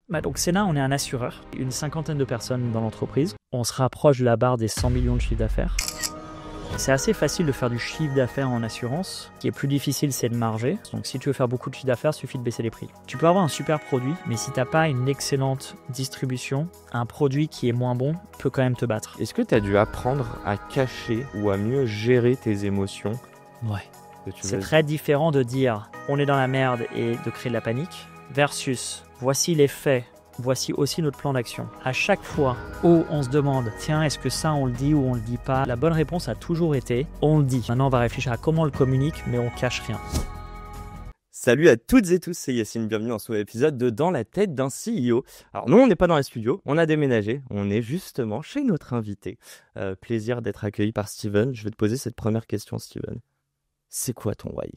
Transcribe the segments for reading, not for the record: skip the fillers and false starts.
Donc Sénat, on est un assureur, une cinquantaine de personnes dans l'entreprise. On se rapproche de la barre des 100 millions de chiffre d'affaires. C'est assez facile de faire du chiffre d'affaires en assurance. Ce qui est plus difficile, c'est de marger. Donc si tu veux faire beaucoup de chiffre d'affaires, il suffit de baisser les prix. Tu peux avoir un super produit, mais si tu n'as pas une excellente distribution, un produit qui est moins bon peut quand même te battre. Est-ce que tu as dû apprendre à cacher ou à mieux gérer tes émotions ? Ouais. C'est très différent de dire on est dans la merde et de créer de la panique versus voici les faits. Voici aussi notre plan d'action. À chaque fois où on se demande, tiens, est-ce que ça on le dit ou on le dit pas, la bonne réponse a toujours été, on le dit. Maintenant, on va réfléchir à comment on le communique, mais on cache rien. Salut à toutes et tous, c'est Yacine, bienvenue dans ce nouvel épisode de Dans la tête d'un CEO. Alors nous, on n'est pas dans les studios, on a déménagé, on est justement chez notre invité. Plaisir d'être accueilli par Steven. Je vais te poser cette première question, Steven. C'est quoi ton why ?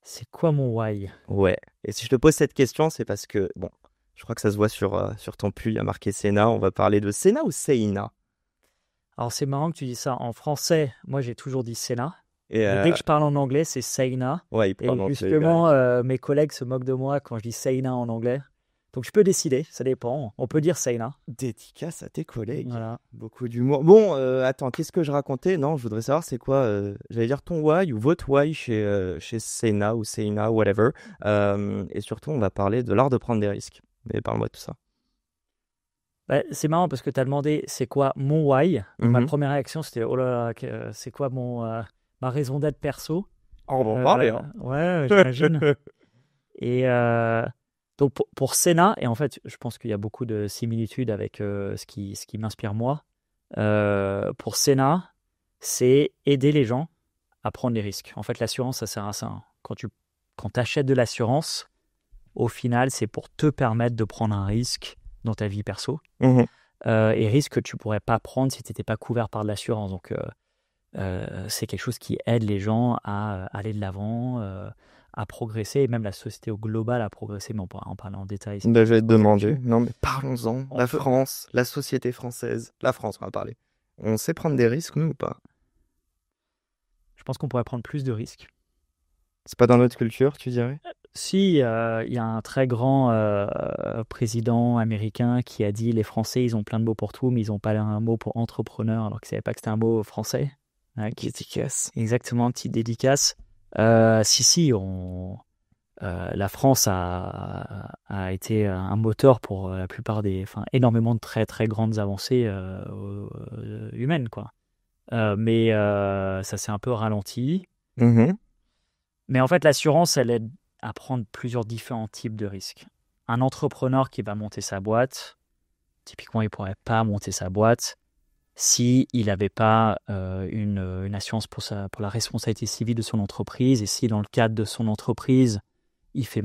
C'est quoi mon why ? Ouais, et si je te pose cette question, c'est parce que, bon, je crois que ça se voit sur ton pull, il y a marqué Sénat. On va parler de Sénat ou Seina ? Alors c'est marrant que tu dis ça. En français, moi j'ai toujours dit Sénat. Et dès que je parle en anglais, c'est Seina. Ouais, et justement, mes collègues se moquent de moi quand je dis Seina en anglais. Donc je peux décider, ça dépend. On peut dire Seina. Dédicace à tes collègues. Voilà. Beaucoup d'humour. Bon, attends, qu'est-ce que je racontais ? Non, je voudrais savoir c'est quoi, j'allais dire ton why ou votre why chez Sénat ou Seina, whatever. Et surtout, on va parler de l'art de prendre des risques. Mais parle-moi de tout ça. Bah, c'est marrant parce que tu as demandé c'est quoi mon why. Ma première réaction c'était oh là là, c'est quoi ma raison d'être perso. On va en parler. Hein. Ouais, j'imagine. Et donc pour Sénat, et en fait je pense qu'il y a beaucoup de similitudes avec ce qui m'inspire moi. Pour Sénat, c'est aider les gens à prendre des risques. En fait l'assurance ça sert à ça. Hein. Quand tu achètes de l'assurance, au final, c'est pour te permettre de prendre un risque dans ta vie perso. Et risque que tu ne pourrais pas prendre si tu n'étais pas couvert par de l'assurance. Donc, c'est quelque chose qui aide les gens à aller de l'avant, à progresser, et même la société au global à progresser. Mais on pourra en parler en détail. Je vais te demander. Non, mais parlons-en. France, la société française. La France, on va parler. On sait prendre des risques, nous, ou pas ? Je pense qu'on pourrait prendre plus de risques. C'est pas dans notre culture, tu dirais ? Si, il y a un très grand président américain qui a dit les Français, ils ont plein de mots pour tout, mais ils n'ont pas un mot pour entrepreneur, alors qu'ils ne savaient pas que c'était un mot français. Dédicace. Exactement, petite dédicace. La France a été un moteur pour la plupart énormément de très très grandes avancées humaines, quoi. Mais ça s'est un peu ralenti. Mais en fait, l'assurance, elle aide à prendre plusieurs différents types de risques. Un entrepreneur qui va monter sa boîte, typiquement, il ne pourrait pas monter sa boîte s'il n'avait pas une assurance pour la responsabilité civile de son entreprise, et si dans le cadre de son entreprise, il fait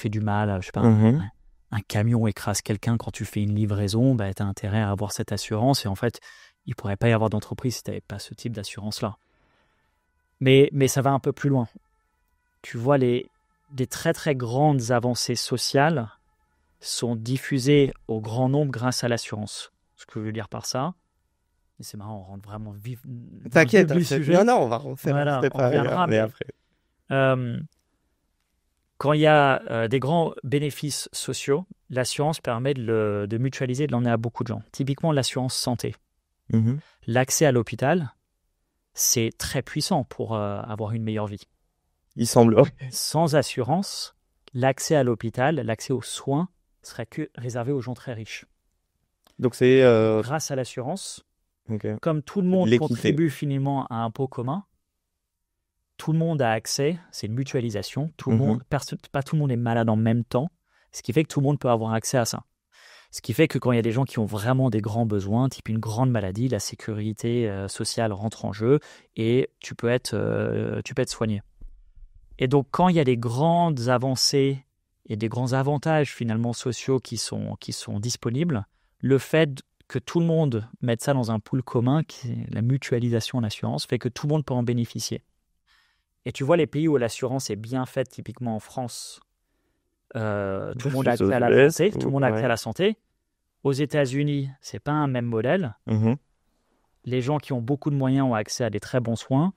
du mal, je sais pas, un camion écrase quelqu'un quand tu fais une livraison, bah, tu as intérêt à avoir cette assurance, et en fait, il ne pourrait pas y avoir d'entreprise si tu n'avais pas ce type d'assurance-là. Mais ça va un peu plus loin. Tu vois, des très très grandes avancées sociales sont diffusées au grand nombre grâce à l'assurance. Ce que je veux dire par ça, et c'est marrant, on rentre vraiment vif. T'inquiète, du sujet. Non, on va refaire. Voilà, on reviendra, mais après. Quand il y a des grands bénéfices sociaux, l'assurance permet de mutualiser, de l'emmener à beaucoup de gens. Typiquement, l'assurance santé. L'accès à l'hôpital, c'est très puissant pour avoir une meilleure vie. Il semble. Sans assurance, l'accès à l'hôpital, l'accès aux soins serait que réservé aux gens très riches. Donc c'est grâce à l'assurance, comme tout le monde contribue finalement à un pot commun, tout le monde a accès, c'est une mutualisation, pas tout le monde est malade en même temps, ce qui fait que tout le monde peut avoir accès à ça. Ce qui fait que quand il y a des gens qui ont vraiment des grands besoins, type une grande maladie, la sécurité sociale rentre en jeu et tu peux être soigné. Et donc, quand il y a des grandes avancées et des grands avantages finalement sociaux qui sont disponibles, le fait que tout le monde mette ça dans un pool commun, qui est la mutualisation en assurance, fait que tout le monde peut en bénéficier. Et tu vois, les pays où l'assurance est bien faite, typiquement en France, tout le monde a accès à la santé. Tout le monde a accès à la santé. Aux États-Unis, c'est pas un même modèle. Les gens qui ont beaucoup de moyens ont accès à des très bons soins.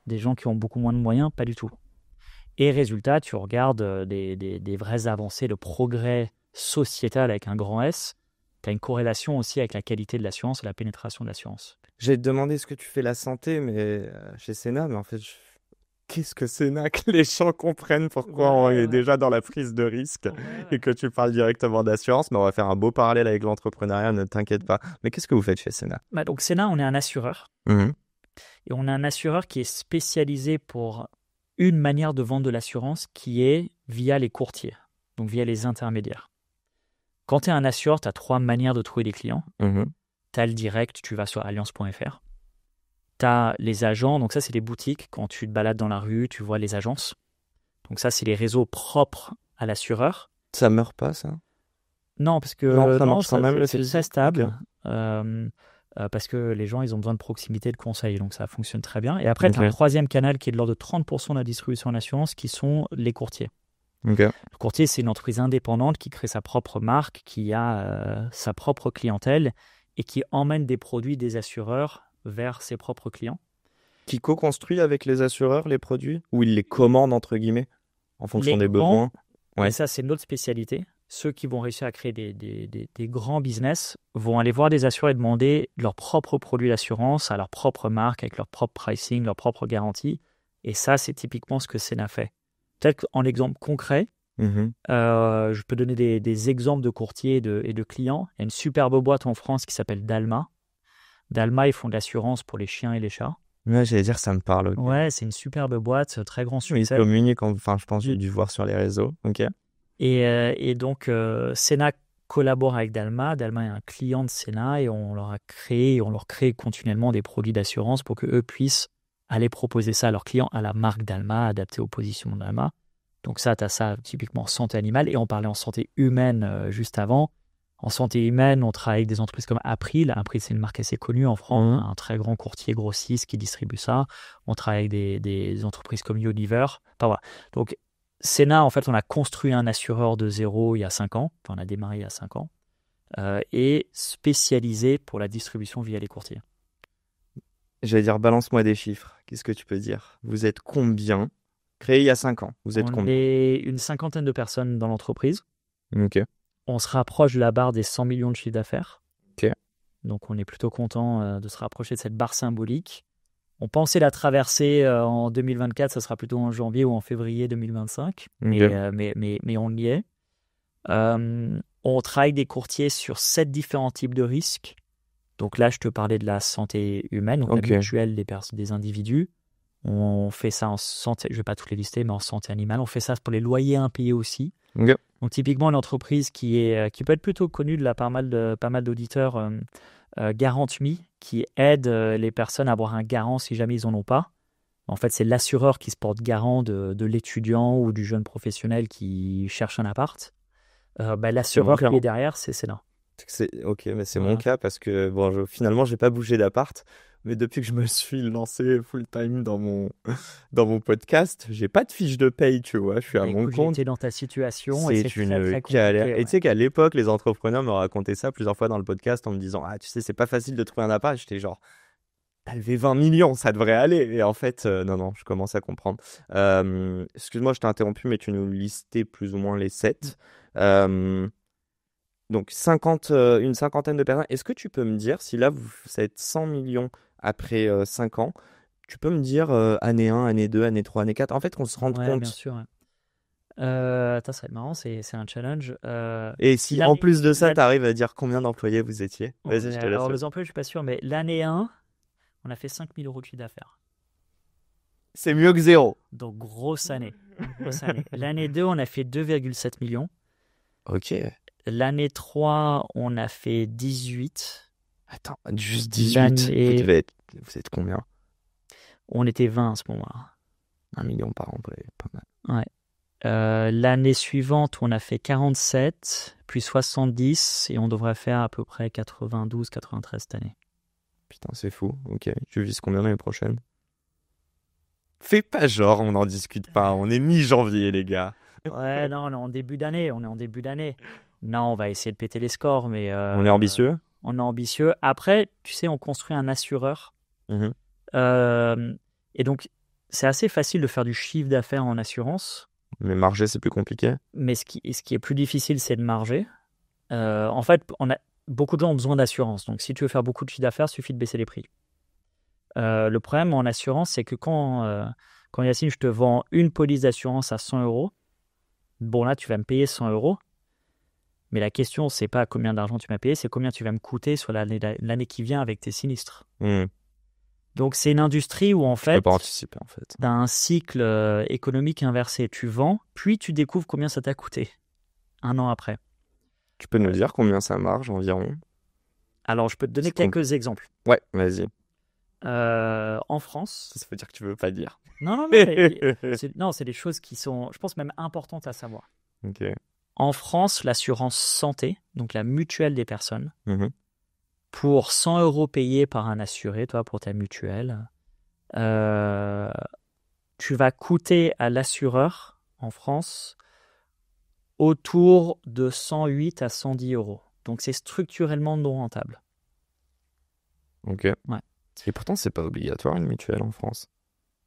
Des gens qui ont beaucoup moins de moyens, pas du tout. Et résultat, tu regardes des vraies avancées, le progrès sociétale avec un grand S, tu as une corrélation aussi avec la qualité de l'assurance et la pénétration de l'assurance. J'ai demandé ce que tu fais la santé, mais chez Sénat, mais en fait, qu'est-ce que Sénat que les gens comprennent pourquoi on est déjà dans la prise de risque et que tu parles directement d'assurance, mais on va faire un beau parallèle avec l'entrepreneuriat, ne t'inquiète pas. Mais qu'est-ce que vous faites chez Sénat? Donc Sénat, on est un assureur. Et on a un assureur qui est spécialisé pour une manière de vendre de l'assurance qui est via les courtiers, donc via les intermédiaires. Quand tu es un assureur, tu as 3 manières de trouver des clients. Tu as le direct, tu vas sur alliance.fr. Tu as les agents, donc ça c'est les boutiques. Quand tu te balades dans la rue, tu vois les agences. Donc ça c'est les réseaux propres à l'assureur. Ça meurt pas, ça? Non, parce que ça marche quand même. c'est très stable. Parce que les gens, ils ont besoin de proximité, de conseils, donc ça fonctionne très bien. Et après, tu as un troisième canal qui est de l'ordre de 30% de la distribution en assurance, qui sont les courtiers. Le courtier, c'est une entreprise indépendante qui crée sa propre marque, qui a sa propre clientèle et qui emmène des produits des assureurs vers ses propres clients. Qui co-construit avec les assureurs les produits? Ou il les commande, entre guillemets, en fonction des besoins? Et ça, c'est notre spécialité. Ceux qui vont réussir à créer des grands business vont aller voir des assureurs et demander leurs propres produits d'assurance à leur propre marque, avec leur propre pricing, leur propre garantie. Et ça, c'est typiquement ce que Sénat fait. Peut-être qu'en exemple concret, je peux donner des exemples de courtiers et de clients. Il y a une superbe boîte en France qui s'appelle Dalma. Dalma, ils font de l'assurance pour les chiens et les chats. Ouais, j'allais dire, ça me parle. Okay. Ouais, c'est une superbe boîte, très grand succès. Ils communiquent, enfin, je pense, j'ai dû voir sur les réseaux. Ok. Et donc, Sénat collabore avec Dalma. Dalma est un client de Sénat et on leur crée continuellement des produits d'assurance pour qu'eux puissent aller proposer ça à leurs clients, à la marque Dalma, adaptée aux positions de Dalma. Donc ça, tu as ça typiquement en santé animale. Et on parlait en santé humaine juste avant. En santé humaine, on travaille avec des entreprises comme April. April, c'est une marque assez connue en France, un très grand courtier grossiste qui distribue ça. On travaille avec des entreprises comme Unilever. Enfin, voilà. Donc, Sénat, en fait, on a construit un assureur de zéro il y a 5 ans. Enfin, on a démarré il y a 5 ans. Et spécialisé pour la distribution via les courtiers. J'allais dire, balance-moi des chiffres. Qu'est-ce que tu peux dire? Vous êtes combien? Créé il y a 5 ans. Vous êtes combien? On est une 50aine de personnes dans l'entreprise. Ok. On se rapproche de la barre des 100 millions de chiffre d'affaires. Ok. Donc, on est plutôt content de se rapprocher de cette barre symbolique. On pensait la traverser en 2024, ça sera plutôt en janvier ou en février 2025. Okay. Mais on y est. On travaille des courtiers sur 7 différents types de risques. Donc là, je te parlais de la santé humaine, donc la mutuelle des individus. On fait ça en santé, je ne vais pas toutes les lister, mais en santé animale. On fait ça pour les loyers impayés aussi. Okay. Donc typiquement, une entreprise qui peut être plutôt connue de pas mal d'auditeurs, GarantMe, qui aide les personnes à avoir un garant si jamais ils n'en ont pas. En fait, c'est l'assureur qui se porte garant de l'étudiant ou du jeune professionnel qui cherche un appart. L'assureur qui est derrière, c'est Sénat. Ok, mais c'est mon cas parce que finalement, je n'ai pas bougé d'appart. Mais depuis que je me suis lancé full-time dans mon podcast, j'ai pas de fiche de paye, tu vois. Je suis à mon compte. J'étais dans ta situation. C'est une galère. Et tu sais qu'à l'époque, les entrepreneurs me racontaient ça plusieurs fois dans le podcast en me disant « Ah, tu sais, c'est pas facile de trouver un appart. » J'étais genre « T'as levé 20 millions, ça devrait aller. » Et en fait, non, je commence à comprendre. Excuse-moi, je t'ai interrompu, mais tu nous listais plus ou moins les 7. Donc, une cinquantaine de personnes. Est-ce que tu peux me dire, si là, vous êtes 100 millions après 5 ans, tu peux me dire année 1, année 2, année 3, année 4, en fait, qu'on se rende compte. Bien sûr. Ouais. Ça va être marrant, c'est un challenge. Et si en plus de ça, tu arrives à dire combien d'employés vous étiez? Vas-y, je te laisse. Alors, les employés, je suis pas sûr, mais l'année 1, on a fait 5 000 € de chiffre d'affaires. C'est mieux que 0. Donc, grosse année. L'année 2, on a fait 2,7 millions. Ok. L'année 3, on a fait 18. Attends, juste 18. Vous êtes combien? On était 20 à ce moment-là. 1 million par an, pas mal. Ouais. L'année suivante, on a fait 47, puis 70, et on devrait faire à peu près 92, 93 cette année. Putain, c'est fou. Ok. Tu vises combien l'année prochaine? Fais pas genre, on n'en discute pas. On est mi-janvier, les gars. Ouais, non, on est en début d'année. Non, on va essayer de péter les scores, mais... on est ambitieux? On est ambitieux. Après, tu sais, on construit un assureur. Et donc, c'est assez facile de faire du chiffre d'affaires en assurance. Mais marger, c'est plus compliqué. Mais ce qui est plus difficile, c'est de marger. En fait, beaucoup de gens ont besoin d'assurance. Donc, si tu veux faire beaucoup de chiffre d'affaires, il suffit de baisser les prix. Le problème en assurance, c'est que quand Yacine, je te vends une police d'assurance à 100 euros, bon là, tu vas me payer 100 euros. Mais la question, c'est pas combien d'argent tu m'as payé, c'est combien tu vas me coûter sur l'année qui vient avec tes sinistres. Donc, c'est une industrie où, en Tu peux fait, pas anticiper, en fait. tu as un cycle économique inversé. Tu vends, puis tu découvres combien ça t'a coûté un an après. Tu peux nous dire combien ça marche environ? Alors, je peux te donner C'est com- quelques exemples. Ouais, vas-y. En France, Ça veut dire que tu veux pas dire. non, mais c'est des choses qui sont, je pense, même importantes à savoir. Ok. En France, l'assurance santé, donc la mutuelle des personnes, Mhm. pour 100 euros payés par un assuré, toi, pour ta mutuelle, tu vas coûter à l'assureur en France autour de 108 à 110 euros. Donc, c'est structurellement non rentable. Ok. Ouais. Et pourtant, c'est pas obligatoire une mutuelle en France.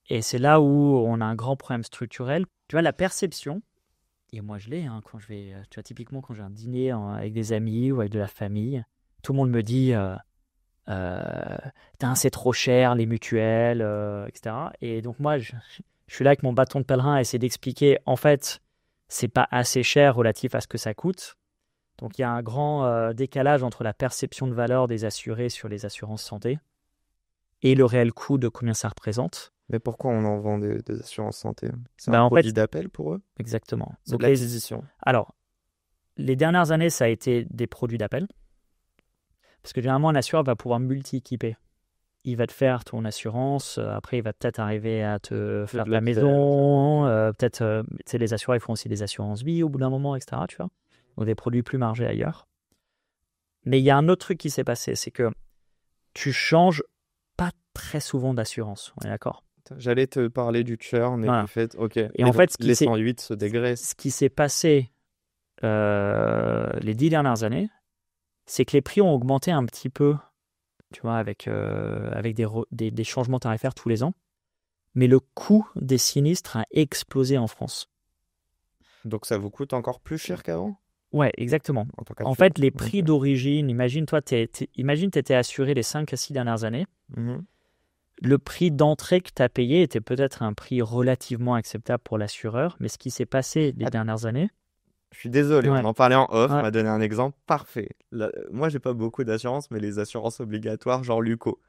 Et c'est là où on a un grand problème structurel. Tu vois, la perception, et moi je l'ai, quand je vais, tu vois, typiquement quand j'ai un dîner avec des amis ou avec de la famille, tout le monde me dit Putain, c'est trop cher les mutuelles, etc. Et donc moi, je suis là avec mon bâton de pèlerin à essayer d'expliquer, en fait, c'est pas assez cher relatif à ce que ça coûte. Donc il y a un grand décalage entre la perception de valeur des assurés sur les assurances santé et le réel coût de combien ça représente. Mais pourquoi on en vend des assurances santé? C'est Ben, un en produit fait, d'appel pour eux? exactement. C'est Donc de l'acquisition. alors, les dernières années, ça a été des produits d'appel. Parce que généralement, un assureur va pouvoir multi-équiper. Il va te faire ton assurance, après il va peut-être arriver à te faire ta maison, peut-être, tu sais, les assureurs, ils font aussi des assurances vie au bout d'un moment, etc., tu vois. Donc des produits plus margés ailleurs. Mais il y a un autre truc qui s'est passé, c'est que tu changes pas très souvent d'assurance, on est d'accord? J'allais te parler du churn et Voilà. du fait, ok. Et en fait, les 108 se dégraissent. ce qui s'est passé les 10 dernières années, c'est que les prix ont augmenté un petit peu, tu vois, avec des changements tarifaires tous les ans. Mais le coût des sinistres a explosé en France. Donc ça vous coûte encore plus cher qu'avant? Ouais, exactement. En tant En qu'assureur. fait, les prix d'origine, imagine, toi, imagine tu étais assuré les 5 à 6 dernières années. Mhm. Le prix d'entrée que tu as payé était peut-être un prix relativement acceptable pour l'assureur, mais ce qui s'est passé les dernières années. Je suis désolé, Ouais. on en parlait en off, Ouais. on m'a donné un exemple parfait. Moi, j'ai pas beaucoup d'assurances, mais les assurances obligatoires, genre Luco.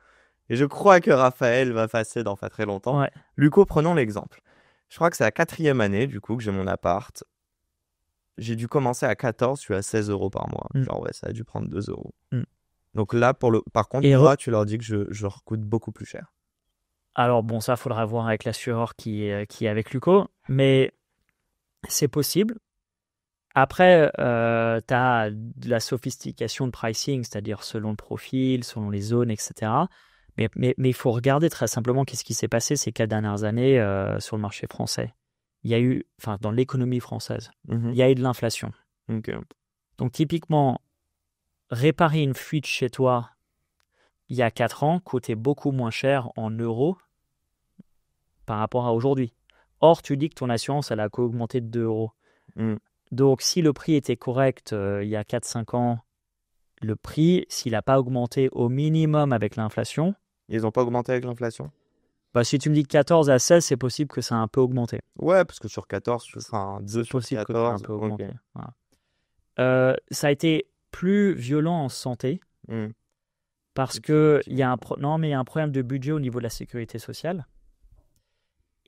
Et je crois que Raphaël va passer dans pas très longtemps. Ouais. Luco, prenons l'exemple. Je crois que c'est la 4e année, du coup, que j'ai mon appart. J'ai dû commencer à 14, je suis à 16 euros par mois. Genre, ouais, ça a dû prendre 2 euros. Donc là, par contre, toi, tu leur dis que je leur coûte beaucoup plus cher. Alors, bon, ça, il faudra voir avec l'assureur qui est avec Luco, mais c'est possible. Après, tu as de la sophistication de pricing, c'est-à-dire selon le profil, selon les zones, etc. Mais il faut regarder très simplement qu'est-ce qui s'est passé ces 4 dernières années sur le marché français. Il y a eu, enfin, dans l'économie française, il y a eu de l'inflation. Okay. Donc, typiquement, réparer une fuite chez toi il y a 4 ans coûtait beaucoup moins cher en euros par rapport à aujourd'hui. Or, tu dis que ton assurance, elle a augmenté de 2 euros. Donc, si le prix était correct il y a 4-5 ans, le prix, s'il n'a pas augmenté au minimum avec l'inflation... Ils n'ont pas augmenté avec l'inflation? Bah, si tu me dis que 14 à 16, c'est possible que ça a un peu augmenté. Ouais, parce que sur 14, ce sera un 2 sur possible 14. Que ça a un peu augmenté. Okay. Voilà. Ça a été plus violent en santé parce qu'il y a un problème de budget au niveau de la sécurité sociale.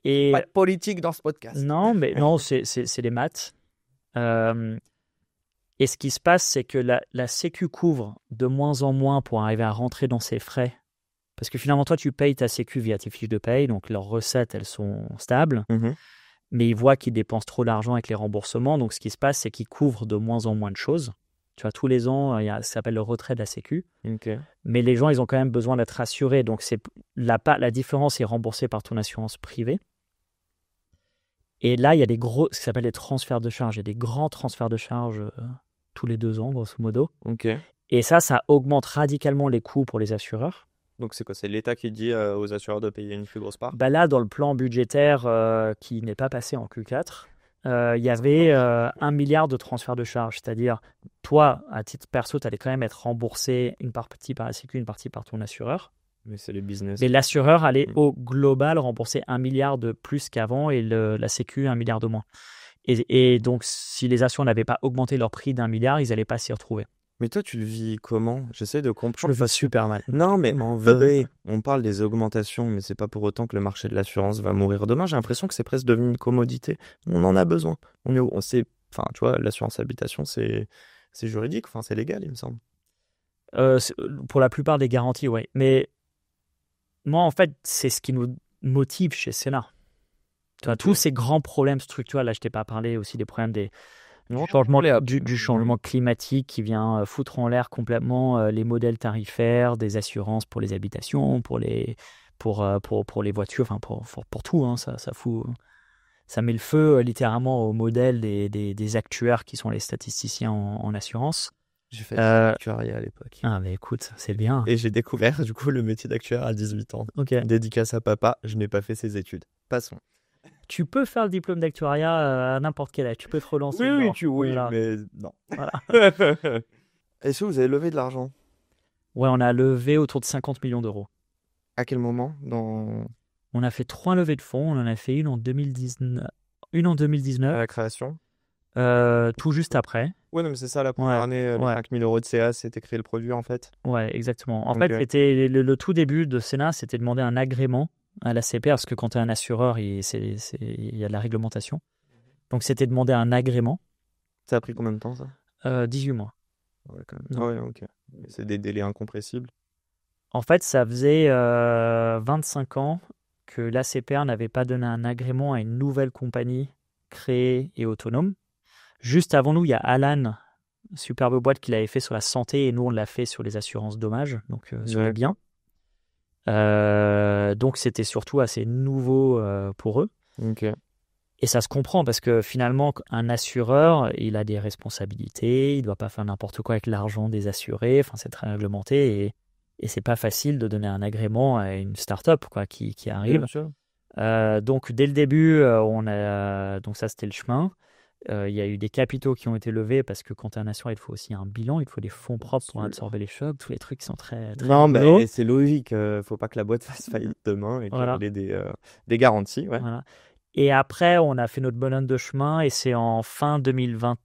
Et pas de politique dans ce podcast. Non, mais non, c'est des maths. Et ce qui se passe, c'est que la Sécu couvre de moins en moins pour arriver à rentrer dans ses frais. Parce que finalement, toi, tu payes ta Sécu via tes fiches de paye, donc leurs recettes, elles sont stables. Mais ils voient qu'ils dépensent trop d'argent avec les remboursements. Donc, ce qui se passe, c'est qu'ils couvrent de moins en moins de choses. Tu vois, tous les ans, ça s'appelle le retrait de la Sécu. Okay. Mais les gens, ils ont quand même besoin d'être rassurés. Donc, la différence est remboursée par ton assurance privée. Et là, il y a ce qui s'appelle les transferts de charges. Il y a des grands transferts de charges tous les 2 ans, grosso modo. Okay. Et ça augmente radicalement les coûts pour les assureurs. Donc, c'est quoi? C'est l'État qui dit aux assureurs de payer une plus grosse part? Bah là, dans le plan budgétaire qui n'est pas passé en Q4. il y avait 1 milliard de transferts de charges. C'est-à-dire, toi, à titre perso, tu allais quand même être remboursé une partie par la Sécu, une partie par ton assureur. Mais c'est les business. Mais l'assureur allait Mm. au global rembourser 1 milliard de plus qu'avant et la Sécu 1 milliard de moins. Et donc, si les assureurs n'avaient pas augmenté leur prix d'1 milliard, ils n'allaient pas s'y retrouver. Mais toi, tu le vis comment? J'essaie de Je comprendre. le vis super mal. Non, mais en vrai, on parle des augmentations, mais c'est pas pour autant que le marché de l'assurance va mourir demain. J'ai l'impression que c'est presque devenu une commodité. On en a besoin. On sait, enfin, tu vois, l'assurance habitation, c'est juridique, enfin, c'est légal, il me semble. Pour la plupart des garanties, oui. Mais moi, en fait, c'est ce qui nous motive chez Sénat. Tu vois, tous ces grands problèmes structurels, là, je t'ai pas parlé aussi des problèmes du changement climatique qui vient foutre en l'air complètement les modèles tarifaires des assurances pour les habitations, pour les voitures, enfin pour tout, hein, ça met le feu littéralement au modèle des actuaires qui sont les statisticiens en assurance. J'ai fait actuariat à l'époque. Ah, mais écoute, c'est bien. Et j'ai découvert du coup le métier d'actuaire à 18 ans. Ok. Dédicace à papa, je n'ai pas fait ses études. Passons. Tu peux faire le diplôme d'actuariat à n'importe quel âge. Tu peux te relancer. Oui, Voilà. mais non. Voilà. Est-ce que vous avez levé de l'argent? Ouais, on a levé autour de 50 millions d'euros. À quel moment On a fait 3 levées de fonds. On en a fait une en 2019. Une en 2019. À la création? Tout juste après. Ouais, non, mais c'est ça, la première année, les 5 000 euros de CA, c'était créer le produit en fait. Ouais, exactement. En fait, c'était le tout début de Sénat, c'était demander un agrément à la CPR, parce que quand tu es un assureur, il y a de la réglementation. Donc, c'était demander un agrément. Ça a pris combien de temps, ça? 18 mois. Ouais, quand même. Ouais, ok. C'est des délais incompressibles. En fait, ça faisait 25 ans que l'ACPR n'avait pas donné un agrément à une nouvelle compagnie créée et autonome. Juste avant nous, il y a Alan, superbe boîte qui l'avait fait sur la santé, et nous, on l'a fait sur les assurances dommages, donc sur les biens. Donc, c'était surtout assez nouveau pour eux. Ok. Et ça se comprend parce que finalement, un assureur, il a des responsabilités, il ne doit pas faire n'importe quoi avec l'argent des assurés, enfin, c'est très réglementé et c'est pas facile de donner un agrément à une start-up quoi, qui arrive. Donc, dès le début, donc ça, c'était le chemin. Il y a eu des capitaux qui ont été levés parce que quand tu es un assureur, il faut aussi un bilan, il faut des fonds propres pour absorber les chocs, tous les trucs qui sont très non, mais c'est logique. Faut pas que la boîte fasse faillite demain et qu'il y ait des garanties. Ouais. Voilà. Et après, on a fait notre bonhomme de chemin et c'est en fin 2020,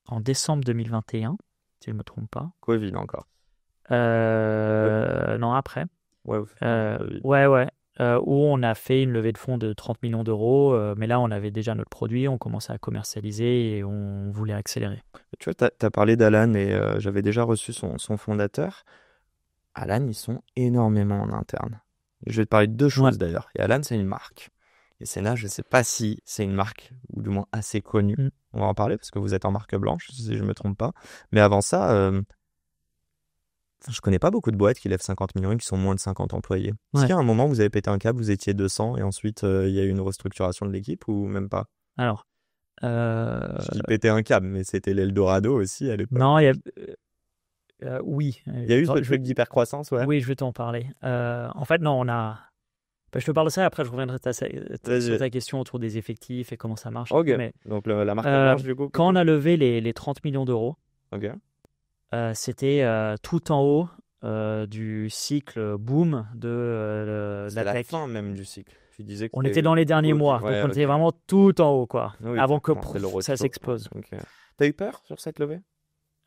en décembre 2021, si je ne me trompe pas. Covid encore. Non, après. Ouais. Où on a fait une levée de fonds de 30 millions d'euros, mais là, on avait déjà notre produit, on commençait à commercialiser et on voulait accélérer. Tu vois, tu as parlé d'Alan et j'avais déjà reçu son fondateur. Alan, ils sont énormément en interne. Je vais te parler de deux choses d'ailleurs. Et Alan, c'est une marque. Et Sénat, je ne sais pas si c'est une marque, ou du moins assez connue. On va en parler parce que vous êtes en marque blanche, si je ne me trompe pas. Mais avant ça, je connais pas beaucoup de boîtes qui lèvent 50 millions et qui sont moins de 50 employés. Est-ce qu'il y a un moment où vous avez pété un câble, vous étiez 200 et ensuite il y a eu une restructuration de l'équipe ou même pas? Alors, je dis péter un câble, mais c'était l'Eldorado aussi à l'époque. Non, oui. Il y a eu ce truc d'hypercroissance, ouais. Oui, je vais t'en parler. En fait, non, on a. Je te parle de ça, après je reviendrai sur ta question autour des effectifs et comment ça marche. Ok, mais, donc la marque blanche du coup. Quand on a levé les 30 millions d'euros, c'était tout en haut du cycle boom de la tech. La fin même du cycle. Tu disais que on était dans les derniers mois, donc on était vraiment tout en haut, quoi, avant que ça s'explose. T'as eu peur sur cette levée?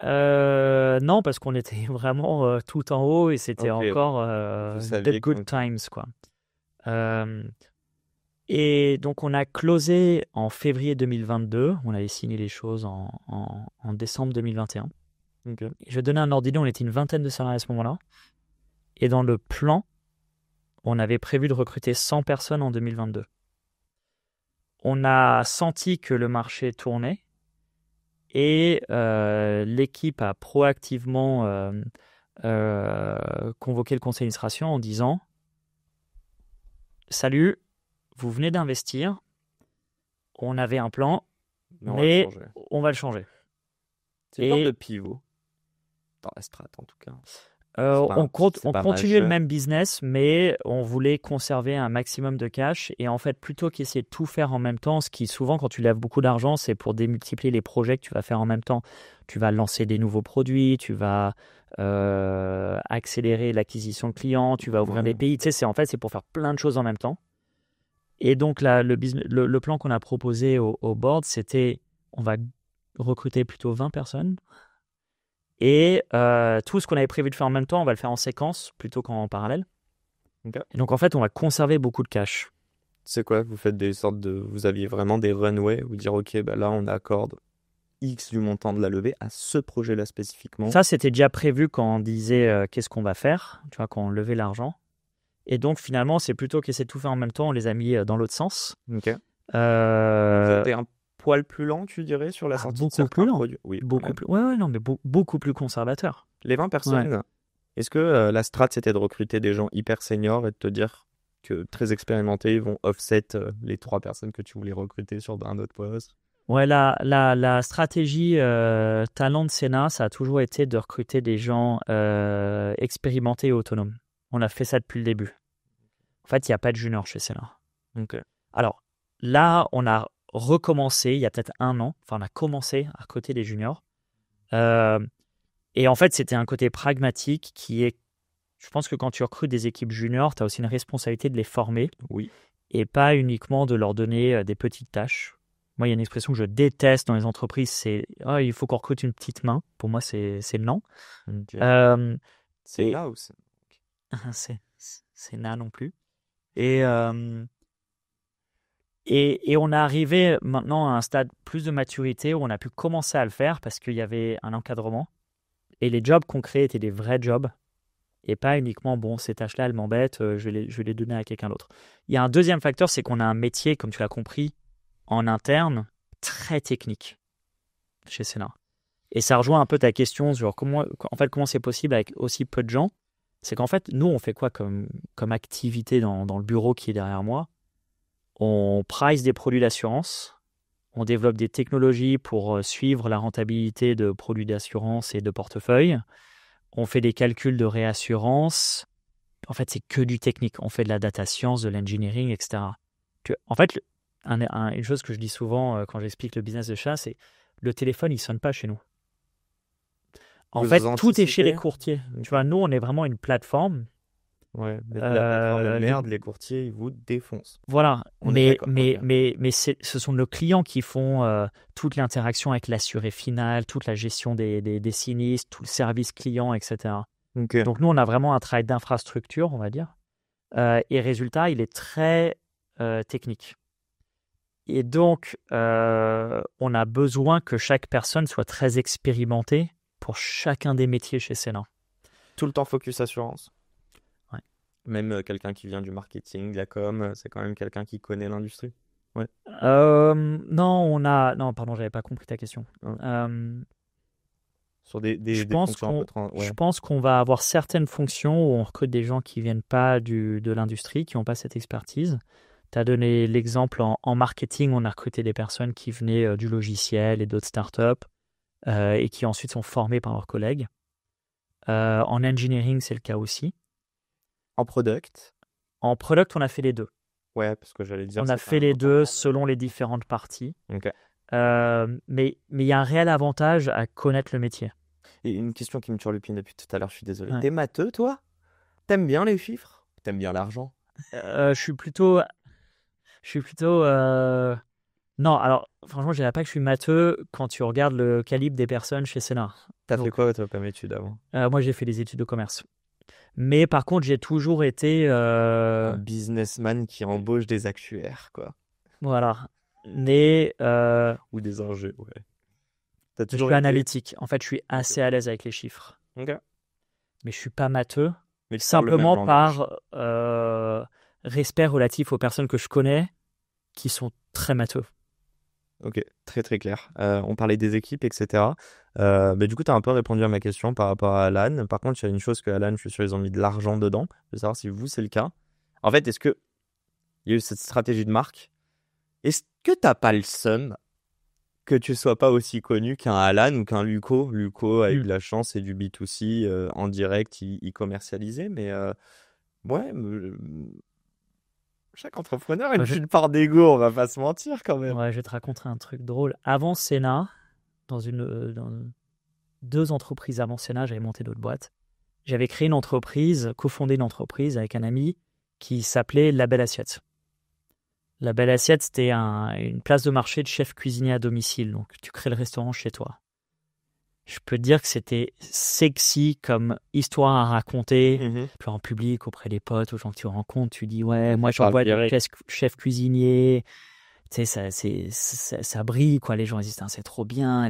Non, parce qu'on était vraiment tout en haut et c'était encore the good times, quoi. Et donc, on a closé en février 2022. On avait signé les choses en décembre 2021. Je vais donner un ordre d'idée, on était une vingtaine de salariés à ce moment-là. Et dans le plan, on avait prévu de recruter 100 personnes en 2022. On a senti que le marché tournait et l'équipe a proactivement convoqué le conseil d'administration en disant: salut, vous venez d'investir, on avait un plan, mais on va le changer. C'est une sorte de pivot, dans la strat en tout cas. On c'est pas continue le majeur. même business, mais on voulait conserver un maximum de cash. Et en fait, plutôt qu'essayer de tout faire en même temps, ce qui souvent, quand tu lèves beaucoup d'argent, c'est pour démultiplier les projets que tu vas faire en même temps. Tu vas lancer des nouveaux produits, tu vas accélérer l'acquisition de clients, tu vas ouvrir des Ouais. pays. Tu sais, c'est pour faire plein de choses en même temps. Et donc, là, le plan qu'on a proposé au board, c'était on va recruter plutôt 20 personnes. Et tout ce qu'on avait prévu de faire en même temps, on va le faire en séquence plutôt qu'en parallèle. Ok. Et donc, en fait, on va conserver beaucoup de cash. C'est quoi? Vous faites des sortes de. Vous aviez vraiment des runways où dire, OK, bah là, on accorde X du montant de la levée à ce projet-là spécifiquement. Ça, c'était déjà prévu quand on disait qu'est-ce qu'on va faire, tu vois, quand on levait l'argent. Et donc, finalement, c'est plutôt qu'essayer de tout faire en même temps, on les a mis dans l'autre sens. OK. Euh, C'était un poil plus lent, tu dirais, sur la sortie de beaucoup certains plus lent. produits? Oui, quand Beaucoup même. plus. Ouais, non, mais beaucoup plus conservateur. Les 20 Ouais. personnes, est-ce que la strat, c'était de recruter des gens hyper seniors et de te dire que très expérimentés vont offset les 3 personnes que tu voulais recruter sur un autre poste? Ouais, la stratégie talent de Sénat, ça a toujours été de recruter des gens expérimentés et autonomes. On a fait ça depuis le début. En fait, il n'y a pas de junior chez Sénat. Ok. Alors, là, on a recommencé, il y a peut-être 1 an, enfin, on a commencé à recruter des juniors. Et en fait, c'était un côté pragmatique qui est, je pense que quand tu recrutes des équipes juniors, tu as aussi une responsabilité de les former Oui. et pas uniquement de leur donner des petites tâches. Moi, il y a une expression que je déteste dans les entreprises, c'est il faut qu'on recrute une petite main. Pour moi, c'est lent. Ok. C'est Et là où c'est. c'est na non plus. Et on est arrivé maintenant à un stade plus de maturité où on a pu commencer à le faire parce qu'il y avait un encadrement. Et les jobs qu'on créait étaient des vrais jobs et pas uniquement, bon, ces tâches-là, elles m'embêtent, je vais les donner à quelqu'un d'autre. Il y a un deuxième facteur, c'est qu'on a un métier, comme tu l'as compris, en interne, très technique chez Sénat. Et ça rejoint un peu ta question sur comment c'est possible avec aussi peu de gens. C'est qu'en fait, nous, on fait quoi comme activité dans le bureau qui est derrière moi? On price des produits d'assurance, on développe des technologies pour suivre la rentabilité de produits d'assurance et de portefeuille, on fait des calculs de réassurance. En fait, c'est que du technique. On fait de la data science, de l'engineering, etc. En fait, une chose que je dis souvent quand j'explique le business de chat, c'est le téléphone, il ne sonne pas chez nous. En Vous fait, tout est chez les anticipez? courtiers. Ok. Tu vois, nous, on est vraiment une plateforme. Ouais, mais la plateforme est Euh, merde, les courtiers, ils vous défoncent. Voilà, On est d'accord. Ok. mais ce sont nos clients qui font toute l'interaction avec l'assuré final, toute la gestion des sinistres, tout le service client, etc. Ok. Donc nous, on a vraiment un travail d'infrastructure, on va dire. Et résultat, il est très technique. Et donc, on a besoin que chaque personne soit très expérimentée pour chacun des métiers chez Sénat. Tout le temps focus assurance. Ouais. Même quelqu'un qui vient du marketing, de la com, c'est quand même quelqu'un qui connaît l'industrie. Ouais. Non, pardon, j'avais pas compris ta question. Ouais. Euh, Sur je des pense fonctions un peu je ouais. pense qu'on va avoir certaines fonctions où on recrute des gens qui viennent pas de l'industrie, qui n'ont pas cette expertise. Tu as donné l'exemple en marketing, on a recruté des personnes qui venaient du logiciel et d'autres startups et qui ensuite sont formées par leurs collègues. En engineering, c'est le cas aussi. En product. En product, on a fait les deux. Ouais, parce que j'allais dire On a c'est quand fait même les deux important. selon les différentes parties. Ok. Mais il y a un réel avantage à connaître le métier. Et une question qui me turlupine depuis tout à l'heure, je suis désolé. Ouais. T'es matheux, toi? T'aimes bien les chiffres? T'aimes bien l'argent? Je suis plutôt. Non, alors franchement, je dirais pas que je suis matheux quand tu regardes le calibre des personnes chez Sénat. T'as fait Donc, quoi toi comme étude avant? moi, j'ai fait des études de commerce. Mais par contre, j'ai toujours été. Un businessman qui embauche des actuaires, quoi. Voilà. Mais Ou des ingés, ouais. T'as je toujours suis été. analytique. En fait, je suis Ok. assez à l'aise avec les chiffres. Ok. Mais je suis pas matheux. Mais tu parles le même Simplement langage. par respect relatif aux personnes que je connais qui sont très matheux. Ok, très très clair. On parlait des équipes, etc. Mais du coup, tu as un peu répondu à ma question par rapport à Alan. Par contre, il y a une chose que Alan, je suis sûr, ils ont mis de l'argent dedans. Je veux savoir si vous, c'est le cas. En fait, est-ce que il y a eu cette stratégie de marque? Est-ce que t'as pas le seum que tu sois pas aussi connu qu'un Alan ou qu'un Luco. Luco a eu de la chance et du B2C en direct, il commercialisait. Mais ouais, chaque entrepreneur a une petite part d'ego, on va pas se mentir quand même. Ouais, je vais te raconter un truc drôle. Avant Sénat, dans 2 entreprises avant Sénat, j'avais monté d'autres boîtes. J'avais créé une entreprise, cofondé une entreprise avec un ami qui s'appelait La Belle Assiette. La Belle Assiette, c'était une place de marché de chef cuisinier à domicile. Donc, tu crées le restaurant chez toi. Je peux te dire que c'était sexy comme histoire à raconter. Puis en public, auprès des potes, aux gens que tu rencontres, tu dis, ouais, moi, j'envoie être chef cuisinier. Tu sais, ça brille, quoi. Les gens disent, c'est trop bien,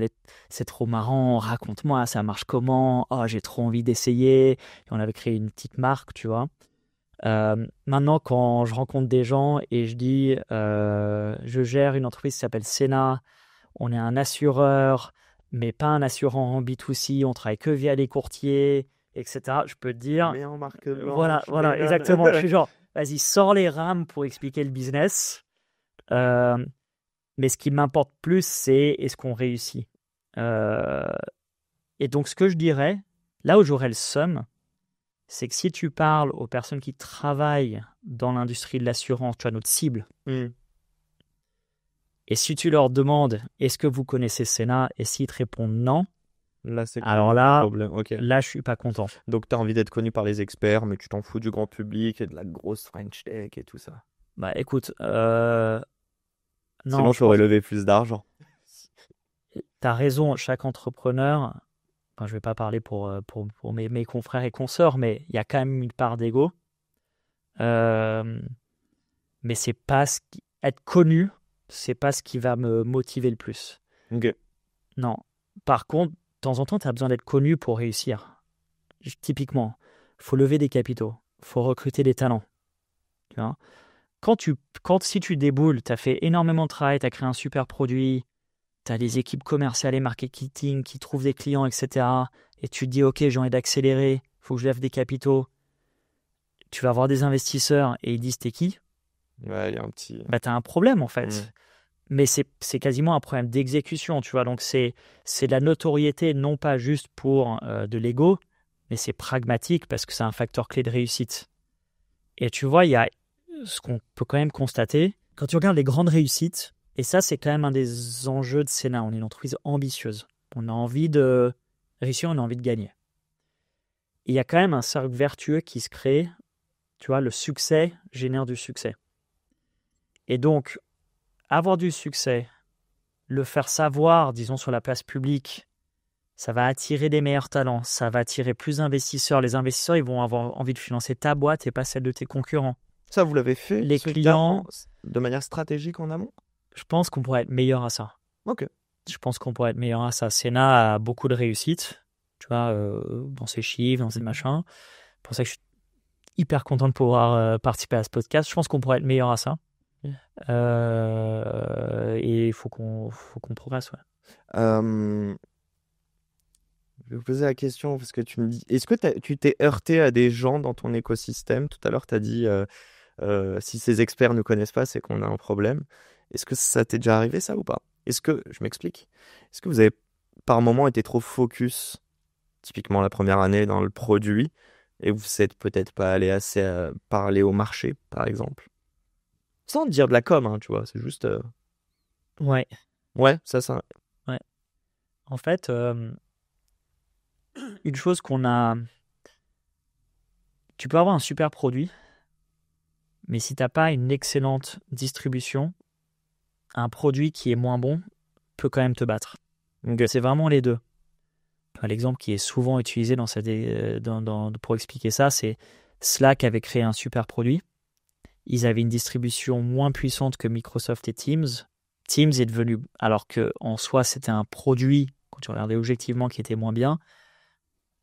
c'est trop marrant, raconte-moi, ça marche comment? Oh, j'ai trop envie d'essayer. Et on avait créé une petite marque, tu vois. Maintenant, quand je rencontre des gens et je dis, je gère une entreprise qui s'appelle Sénat, on est un assureur, mais pas un assurant en B2C, on travaille que via les courtiers, etc. Je peux te dire, mais en marque blanche, voilà, exactement. Je suis genre, vas-y, sors les rames pour expliquer le business. Mais ce qui m'importe plus, c'est est-ce qu'on réussit. Et donc, ce que je dirais, là où j'aurais le seum, c'est que si tu parles aux personnes qui travaillent dans l'industrie de l'assurance, tu as notre cible, et si tu leur demandes est-ce que vous connaissez Sénat, et s'ils te répondent non, là, alors là, okay. Là, je suis pas content. Donc, tu as envie d'être connu par les experts, mais tu t'en fous du grand public et de la grosse French Tech et tout ça. Bah écoute, non, sinon, tu aurais levé plus d'argent. Tu as raison, chaque entrepreneur, enfin, je vais pas parler pour mes confrères et consoeurs, mais il y a quand même une part d'ego. Mais c'est pas être connu, c'est pas ce qui va me motiver le plus. Ok. Non. Par contre, de temps en temps, tu as besoin d'être connu pour réussir. Typiquement, faut lever des capitaux, faut recruter des talents. Tu vois, si tu déboules, tu as fait énormément de travail, tu as créé un super produit, tu as des équipes commerciales et marketing qui trouvent des clients, etc. Et tu te dis, OK, j'ai envie d'accélérer, il faut que je lève des capitaux. Tu vas avoir des investisseurs et ils disent, t'es qui? Ouais, il y a un petit... Bah, tu as un problème, en fait. Mais c'est quasiment un problème d'exécution, tu vois. Donc, c'est de la notoriété, non pas juste pour de l'ego, mais c'est pragmatique parce que c'est un facteur clé de réussite. Et tu vois, il y a ce qu'on peut quand même constater. Quand tu regardes les grandes réussites, et ça, c'est quand même un des enjeux de Sénat. On est une entreprise ambitieuse. On a envie de réussir, on a envie de gagner. Et il y a quand même un cercle vertueux qui se crée. Tu vois, le succès génère du succès. Et donc, avoir du succès, le faire savoir, disons, sur la place publique, ça va attirer des meilleurs talents, ça va attirer plus d'investisseurs. Les investisseurs, ils vont avoir envie de financer ta boîte et pas celle de tes concurrents. Ça, vous l'avez fait, les clients, de manière stratégique en amont? Je pense qu'on pourrait être meilleur à ça. Ok. Je pense qu'on pourrait être meilleur à ça. Sénat a beaucoup de réussite, tu vois, dans ses chiffres, dans ses machins. C'est pour ça que je suis hyper content de pouvoir participer à ce podcast. Je pense qu'on pourrait être meilleur à ça. Et il faut qu'on progresse. Ouais. Je vais vous poser la question parce que tu me dis, est-ce que tu t'es heurté à des gens dans ton écosystème? Tout à l'heure, tu as dit si ces experts ne connaissent pas, c'est qu'on a un problème. Est-ce que ça t'est déjà arrivé, ça, ou pas? Je m'explique. Est-ce que vous avez par moment été trop focus, typiquement la première année, dans le produit, et vous n'êtes peut-être pas allé assez parler au marché, par exemple? Sans dire de la com, hein, tu vois, c'est juste... Ouais. Ouais, ça. Ouais. En fait, une chose qu'on a... Tu peux avoir un super produit, mais si tu n'as pas une excellente distribution, un produit qui est moins bon peut quand même te battre. Okay. C'est vraiment les deux. L'exemple qui est souvent utilisé pour expliquer ça, c'est Slack avait créé un super produit. Ils avaient une distribution moins puissante que Microsoft et Teams. Teams est devenu, alors qu'en soi, c'était un produit, quand tu regardais objectivement, qui était moins bien.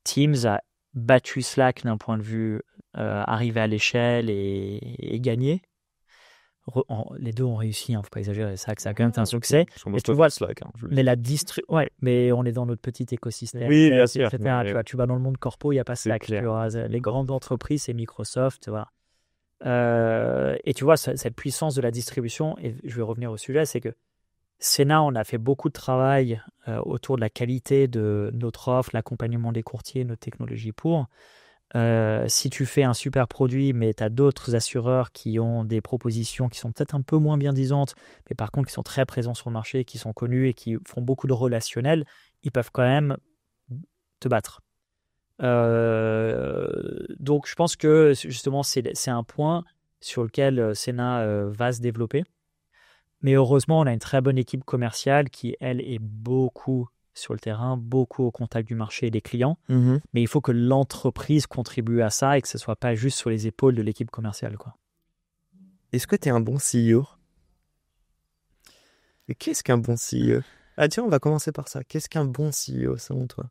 Teams a battu Slack d'un point de vue arrivé à l'échelle et gagné. Les deux ont réussi, hein, faut pas exagérer, ça a quand même été un succès. Et tu vois Slack, hein, mais mais on est dans notre petit écosystème. Oui, bien sûr. Tu vas dans le monde corpo, il n'y a pas Slack. Tu vois, les grandes entreprises, c'est Microsoft, voilà. Et tu vois, cette puissance de la distribution, et je vais revenir au sujet, c'est que Sénat, on a fait beaucoup de travail autour de la qualité de notre offre, l'accompagnement des courtiers, notre technologie pour. Si tu fais un super produit, mais tu as d'autres assureurs qui ont des propositions qui sont peut-être un peu moins bien disantes, mais par contre qui sont très présents sur le marché, qui sont connus et qui font beaucoup de relationnel, ils peuvent quand même te battre. Donc je pense que justement c'est un point sur lequel Sénat va se développer. Mais heureusement, on a une très bonne équipe commerciale qui, elle, est beaucoup sur le terrain, beaucoup au contact du marché et des clients. Mais il faut que l'entreprise contribue à ça et que ce ne soit pas juste sur les épaules de l'équipe commerciale, quoi. Est-ce que tu es un bon CEO? Et qu'est-ce qu'un bon CEO? Ah tiens, on va commencer par ça. Qu'est-ce qu'un bon CEO selon toi?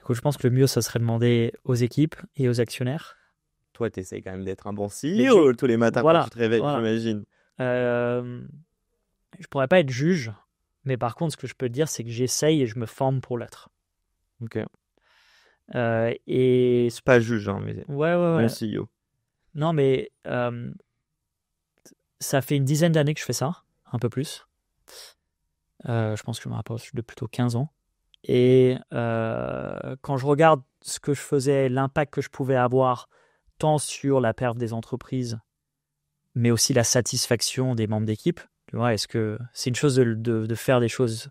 Écoute, je pense que le mieux, ça serait de demander aux équipes et aux actionnaires. Toi, tu essaies quand même d'être un bon CEO tous les matins Voilà, quand tu te réveilles, voilà. j'imagine. Je pourrais pas être juge, mais par contre, ce que je peux te dire, c'est que j'essaye et je me forme pour l'être. Ok. Et C'est pas juge, hein, mais ouais. bon CEO. Non, mais ça fait une dizaine d'années que je fais ça, un peu plus. Je pense que je me rapproche de plutôt 15 ans. Et quand je regarde ce que je faisais, l'impact que je pouvais avoir, tant sur la perf des entreprises, mais aussi la satisfaction des membres d'équipe, tu vois, est-ce que c'est une chose de faire des choses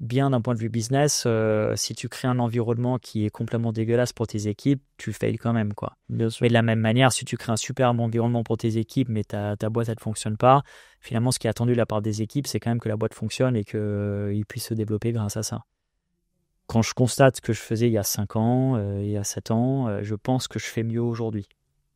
bien d'un point de vue business? Si tu crées un environnement qui est complètement dégueulasse pour tes équipes, tu failles quand même, quoi. Bien sûr. Mais de la même manière, si tu crées un superbe environnement pour tes équipes, mais ta boîte, elle ne fonctionne pas, finalement, ce qui est attendu de la part des équipes, c'est quand même que la boîte fonctionne et qu'ils puissent se développer grâce à ça. Quand je constate ce que je faisais il y a 5 ans, il y a 7 ans, je pense que je fais mieux aujourd'hui.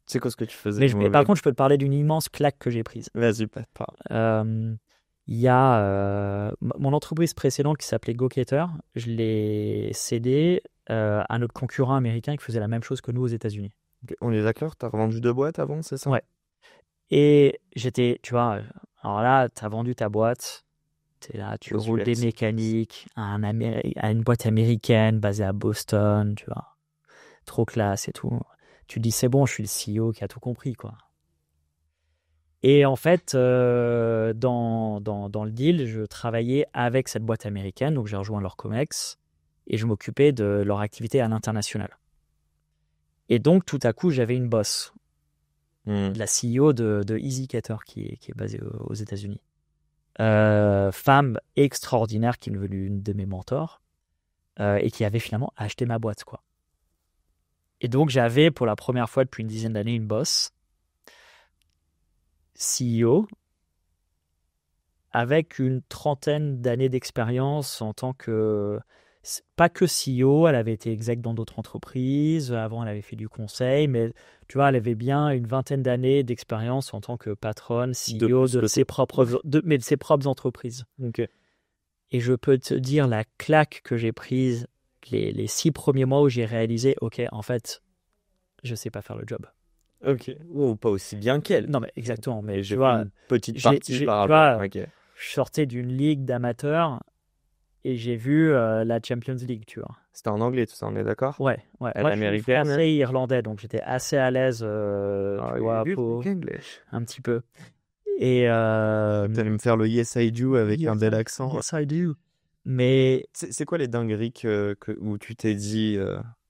C'est quoi ce que tu faisais? Mais par contre, je peux te parler d'une immense claque que j'ai prise. Vas-y, parle. Il y a mon entreprise précédente qui s'appelait GoGetter, je l'ai cédée à notre concurrent américain qui faisait la même chose que nous aux États-Unis. Ok, on est d'accord, t'as revendu 2 boîtes avant, c'est ça? Ouais. Et j'étais, tu vois, alors là, tu as vendu ta boîte, tu es là, tu roules des mécaniques à une boîte américaine basée à Boston, tu vois, trop classe et tout. Tu te dis, c'est bon, je suis le CEO qui a tout compris, quoi. Et en fait, dans le deal, je travaillais avec cette boîte américaine, donc j'ai rejoint leur COMEX et je m'occupais de leur activité à l'international. Et donc, tout à coup, j'avais une boss, la CEO de EasyCater qui est basée aux États-Unis. Femme extraordinaire qui est devenue une de mes mentors et qui avait finalement acheté ma boîte, quoi. Et donc, j'avais pour la première fois depuis une dizaine d'années une boss, CEO, avec une trentaine d'années d'expérience en tant que, pas que CEO, elle avait été exec dans d'autres entreprises, avant elle avait fait du conseil, mais tu vois, elle avait bien une vingtaine d'années d'expérience en tant que patronne, CEO de ses propres entreprises. Ok. Et je peux te dire la claque que j'ai prise les 6 premiers mois où j'ai réalisé, ok, en fait, je sais pas faire le job. Ok. Oh, pas aussi bien qu'elle. Non, mais exactement. Mais j'ai tu vois, une petite partie par tu vois, rapport. Ok. je sortais d'une ligue d'amateurs et j'ai vu la Champions League, tu vois. C'était en anglais, tout ça, on est d'accord? Ouais. Elle Moi, est je suis américaine. français et irlandais, donc j'étais assez à l'aise, tu vois, un petit peu. Et tu allais me faire le Yes I Do avec un bel accent. Yes, I do. Mais c'est quoi les dingueries où tu t'es dit,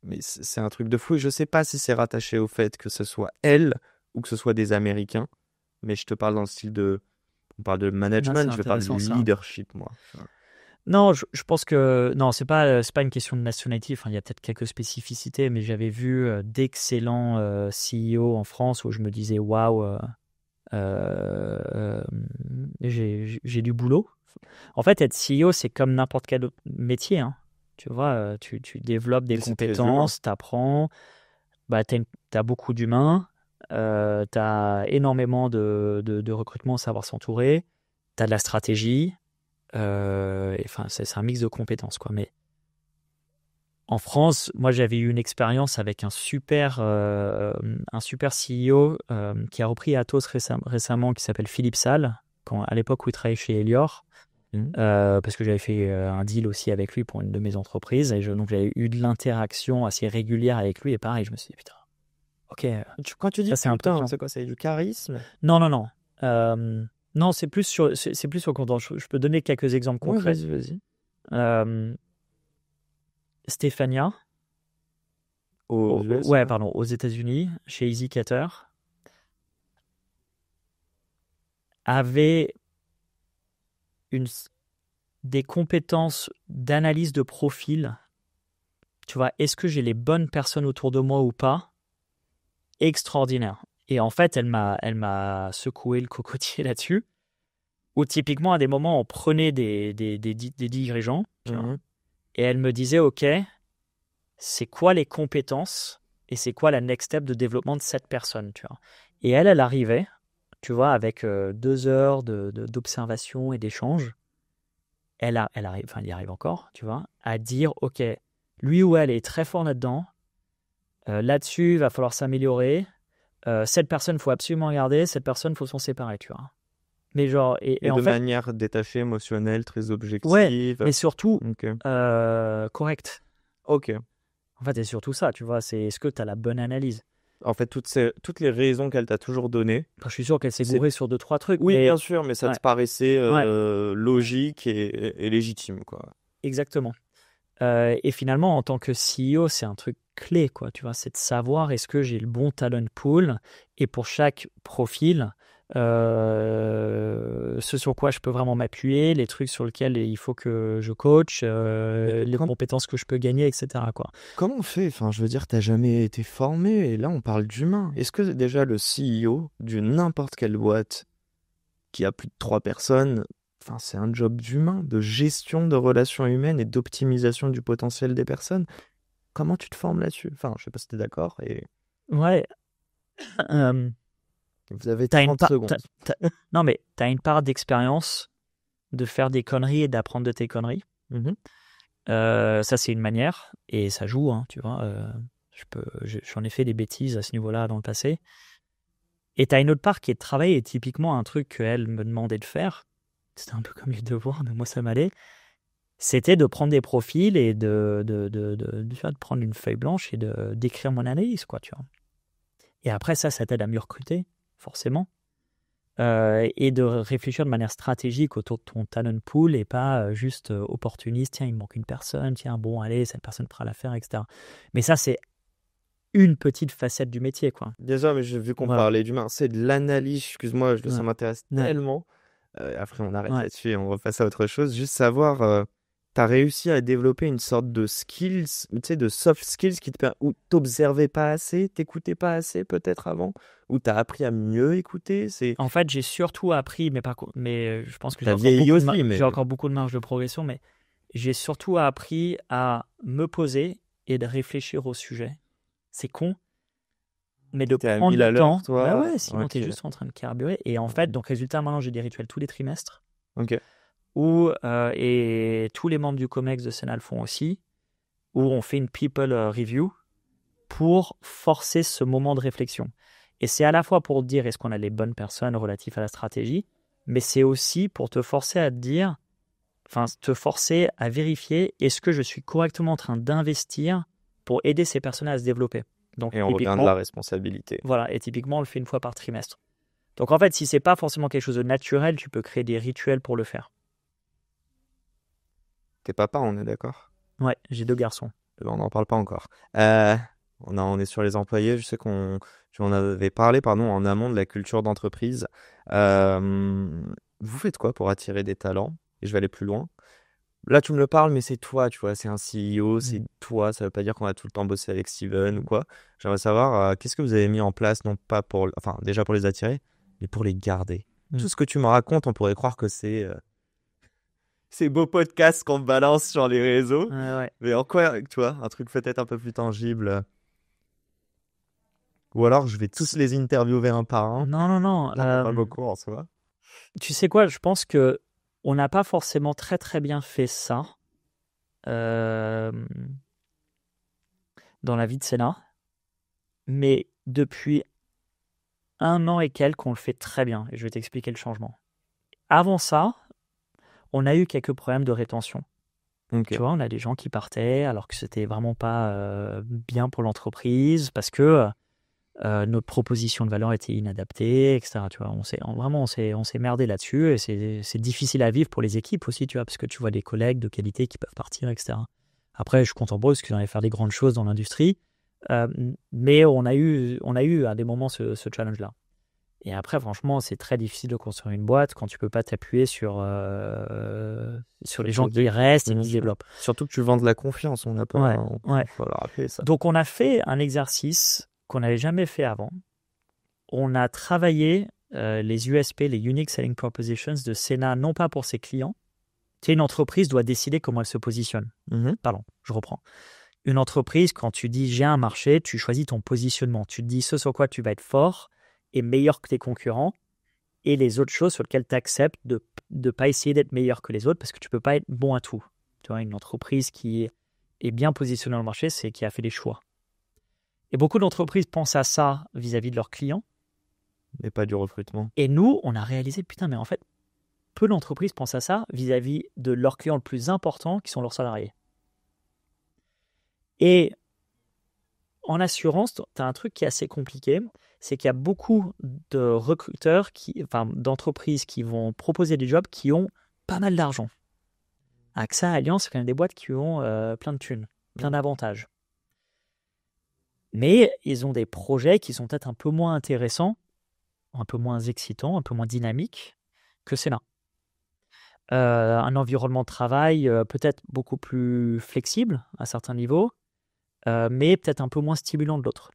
mais c'est un truc de fou, et je sais pas si c'est rattaché au fait que ce soit elle ou que ce soit des Américains, mais je te parle dans le style on parle de management, je vais parler de leadership, moi. non, je pense que non, c'est pas une question de nationalité. Enfin, il y a peut-être quelques spécificités, mais j'avais vu d'excellents CEO en France où je me disais waouh, j'ai du boulot. En fait, être CEO, c'est comme n'importe quel autre métier, hein. Tu vois, tu développes des compétences, tu apprends, bah, tu as beaucoup d'humains, tu as énormément de recrutement, savoir s'entourer, tu as de la stratégie. Enfin, c'est un mix de compétences, quoi. Mais en France, moi, j'avais eu une expérience avec un super CEO qui a repris Atos récemment, qui s'appelle Philippe Salle, à l'époque où il travaillait chez Elior, parce que j'avais fait un deal aussi avec lui pour une de mes entreprises, et donc j'avais eu de l'interaction assez régulière avec lui, et pareil, je me suis dit, putain, ok. Quand tu dis ça, c'est putain, important. c'est quoi, c'est du charisme? Non. Non, c'est plus sur content. Je peux donner quelques exemples Ouais, concrets. vas-y. Stéphania, Aux US, ouais, pardon, aux États-Unis, chez EasyCater, avait des compétences d'analyse de profil. Tu vois, est-ce que j'ai les bonnes personnes autour de moi ou pas? Extraordinaire. Et en fait, elle m'a secoué le cocotier là-dessus. Où typiquement, à des moments, on prenait des dirigeants, tu vois, et elle me disait, OK, c'est quoi les compétences et c'est quoi la next step de développement de cette personne, tu vois. Et elle arrivait, tu vois, avec 2 heures d'observation et d'échange. Elle arrive, enfin, elle y arrive encore, tu vois, à dire, OK, lui ou elle est très fort là-dedans. Là-dessus, il va falloir s'améliorer. Cette personne, il faut absolument regarder. Cette personne, il faut s'en séparer, tu vois. Mais genre, et Et en de fait, manière détachée, émotionnelle, très ouais, objective. mais surtout Ok. correct. Ok. En fait, c'est surtout ça, tu vois. C'est est-ce que tu as la bonne analyse? En fait, toutes les raisons qu'elle t'a toujours données. Enfin, je suis sûr qu'elle s'est C'est- gourée sur 2-3 trucs. Oui, Mais bien sûr, mais ça ouais, te paraissait ouais, logique et légitime, quoi. exactement. Et finalement, en tant que CEO, c'est un truc clé, quoi. Tu vois, c'est de savoir est-ce que j'ai le bon talent pool et pour chaque profil, ce sur quoi je peux vraiment m'appuyer, les trucs sur lesquels il faut que je coach, les compétences que je peux gagner, etc., quoi. Comment on fait? Enfin, je veux dire, t'as jamais été formé et là, on parle d'humain. Est-ce que déjà le CEO d'une n'importe quelle boîte qui a plus de 3 personnes, enfin, c'est un job d'humain, de gestion de relations humaines et d'optimisation du potentiel des personnes? Comment tu te formes là-dessus? Enfin, je sais pas si t'es d'accord et Ouais. euh, vous avez t'as une 30 secondes. Non, mais t'as une part d'expérience de faire des conneries et d'apprendre de tes conneries. Mhm. Ça, c'est une manière, et ça joue, hein, tu vois. J'en ai fait des bêtises à ce niveau-là dans le passé. Et tu as une autre part qui est de travail, et typiquement un truc qu'elle me demandait de faire, c'était un peu comme les devoirs, mais moi ça m'allait, c'était de prendre des profils et de prendre une feuille blanche et d'écrire mon analyse, quoi, tu vois. Et après ça t'aide à mieux recruter, forcément. Et de réfléchir de manière stratégique autour de ton talent pool et pas juste opportuniste, tiens, il me manque une personne, tiens, bon, allez, cette personne pourra la faire, etc. Mais ça, c'est une petite facette du métier, quoi. Déjà, mais j'ai vu qu'on Voilà. parlait d'humain, c'est de l'analyse, excuse-moi, ça Ouais. m'intéresse Ouais. tellement. Après, on arrête Ouais. là-dessus et on repasse à autre chose. Juste savoir, t'as réussi à développer une sorte de skills, tu sais, de soft skills où t'observais pas assez, t'écoutais pas assez peut-être avant, ou t'as appris à mieux écouter. En fait, j'ai surtout appris, mais je pense que T'as vieilli aussi, mais j'ai encore beaucoup de marge de progression, mais j'ai surtout appris à me poser et de réfléchir au sujet. C'est con, mais de t'es à prendre 1000 le à l'heure, temps. Bah toi. ouais, sinon t'es Ok. juste en train de carburer. Et en fait, donc résultat, maintenant j'ai des rituels tous les trimestres Ok. où, et tous les membres du COMEX de Sénat le font aussi, où on fait une people review pour forcer ce moment de réflexion. Et c'est à la fois pour te dire est-ce qu'on a les bonnes personnes relatives à la stratégie, mais c'est aussi pour te forcer à te dire, enfin, te forcer à vérifier est-ce que je suis correctement en train d'investir pour aider ces personnes à se développer. Donc, Et on revient de typiquement, la responsabilité. voilà, et typiquement, on le fait une fois par trimestre. Donc, en fait, si c'est pas forcément quelque chose de naturel, tu peux créer des rituels pour le faire. T'es papa, on est d'accord? Ouais, j'ai 2 garçons. On n'en parle pas encore. On est sur les employés. Je sais tu en avais parlé, pardon, en amont de la culture d'entreprise. Vous faites quoi pour attirer des talents? Et je vais aller plus loin. Là, tu me le parles, mais c'est toi, tu vois, c'est un CEO, c'est toi. Ça veut pas dire qu'on va tout le temps bosser avec Steven ou quoi. J'aimerais savoir, qu'est-ce que vous avez mis en place, non pas pour, enfin, déjà pour les attirer, mais pour les garder. Tout ce que tu me racontes, on pourrait croire que c'est ces beaux podcasts qu'on balance sur les réseaux. Ouais. Mais en quoi, tu vois, un truc peut-être un peu plus tangible. Ou alors, je vais tous les interviewer un par un. Non. J'en ai pas beaucoup en soi. Tu sais quoi, je pense que on n'a pas forcément très très bien fait ça dans la vie de Sénat, mais depuis 1 an et quelques, on le fait très bien, et je vais t'expliquer le changement. Avant ça, on a eu quelques problèmes de rétention. Ok. Tu vois, on a des gens qui partaient alors que c'était vraiment pas bien pour l'entreprise, parce que notre proposition de valeur était inadaptée, etc. Tu vois, on s'est merdé là-dessus et c'est difficile à vivre pour les équipes aussi, tu vois, parce que tu vois des collègues de qualité qui peuvent partir, etc. Après, je suis content pour eux parce qu'ils allaient faire des grandes choses dans l'industrie, mais on a eu à des moments ce challenge-là. Et après, franchement, c'est très difficile de construire une boîte quand tu peux pas t'appuyer sur les gens qui restent et qui se développent. Surtout que tu vends de la confiance, on n'a pas. Ouais. Faut le rappeler, ça. Donc, on a fait un exercice qu'on n'avait jamais fait avant. On a travaillé les USP, les Unique Selling Propositions de Sénat, non pas pour ses clients. Tu sais, une entreprise doit décider comment elle se positionne. Pardon, je reprends. Une entreprise, quand tu dis j'ai un marché, tu choisis ton positionnement. Tu te dis ce sur quoi tu vas être fort et meilleur que tes concurrents et les autres choses sur lesquelles tu acceptes de ne pas essayer d'être meilleur que les autres parce que tu ne peux pas être bon à tout. Tu vois, une entreprise qui est bien positionnée dans le marché, c'est qui a fait des choix. Et beaucoup d'entreprises pensent à ça vis-à-vis de leurs clients. Mais pas du recrutement. Et nous, on a réalisé, putain, mais en fait, peu d'entreprises pensent à ça vis-à-vis de leurs clients le plus important qui sont leurs salariés. Et en assurance, tu as un truc qui est assez compliqué, c'est qu'il y a beaucoup de recruteurs, d'entreprises qui vont proposer des jobs qui ont pas mal d'argent. AXA, Allianz, c'est quand même des boîtes qui ont plein de thunes, plein d'avantages. Mais ils ont des projets qui sont peut-être un peu moins intéressants, un peu moins excitants, un peu moins dynamiques que Sénat. Un environnement de travail peut-être beaucoup plus flexible à certains niveaux, mais peut-être un peu moins stimulant de l'autre.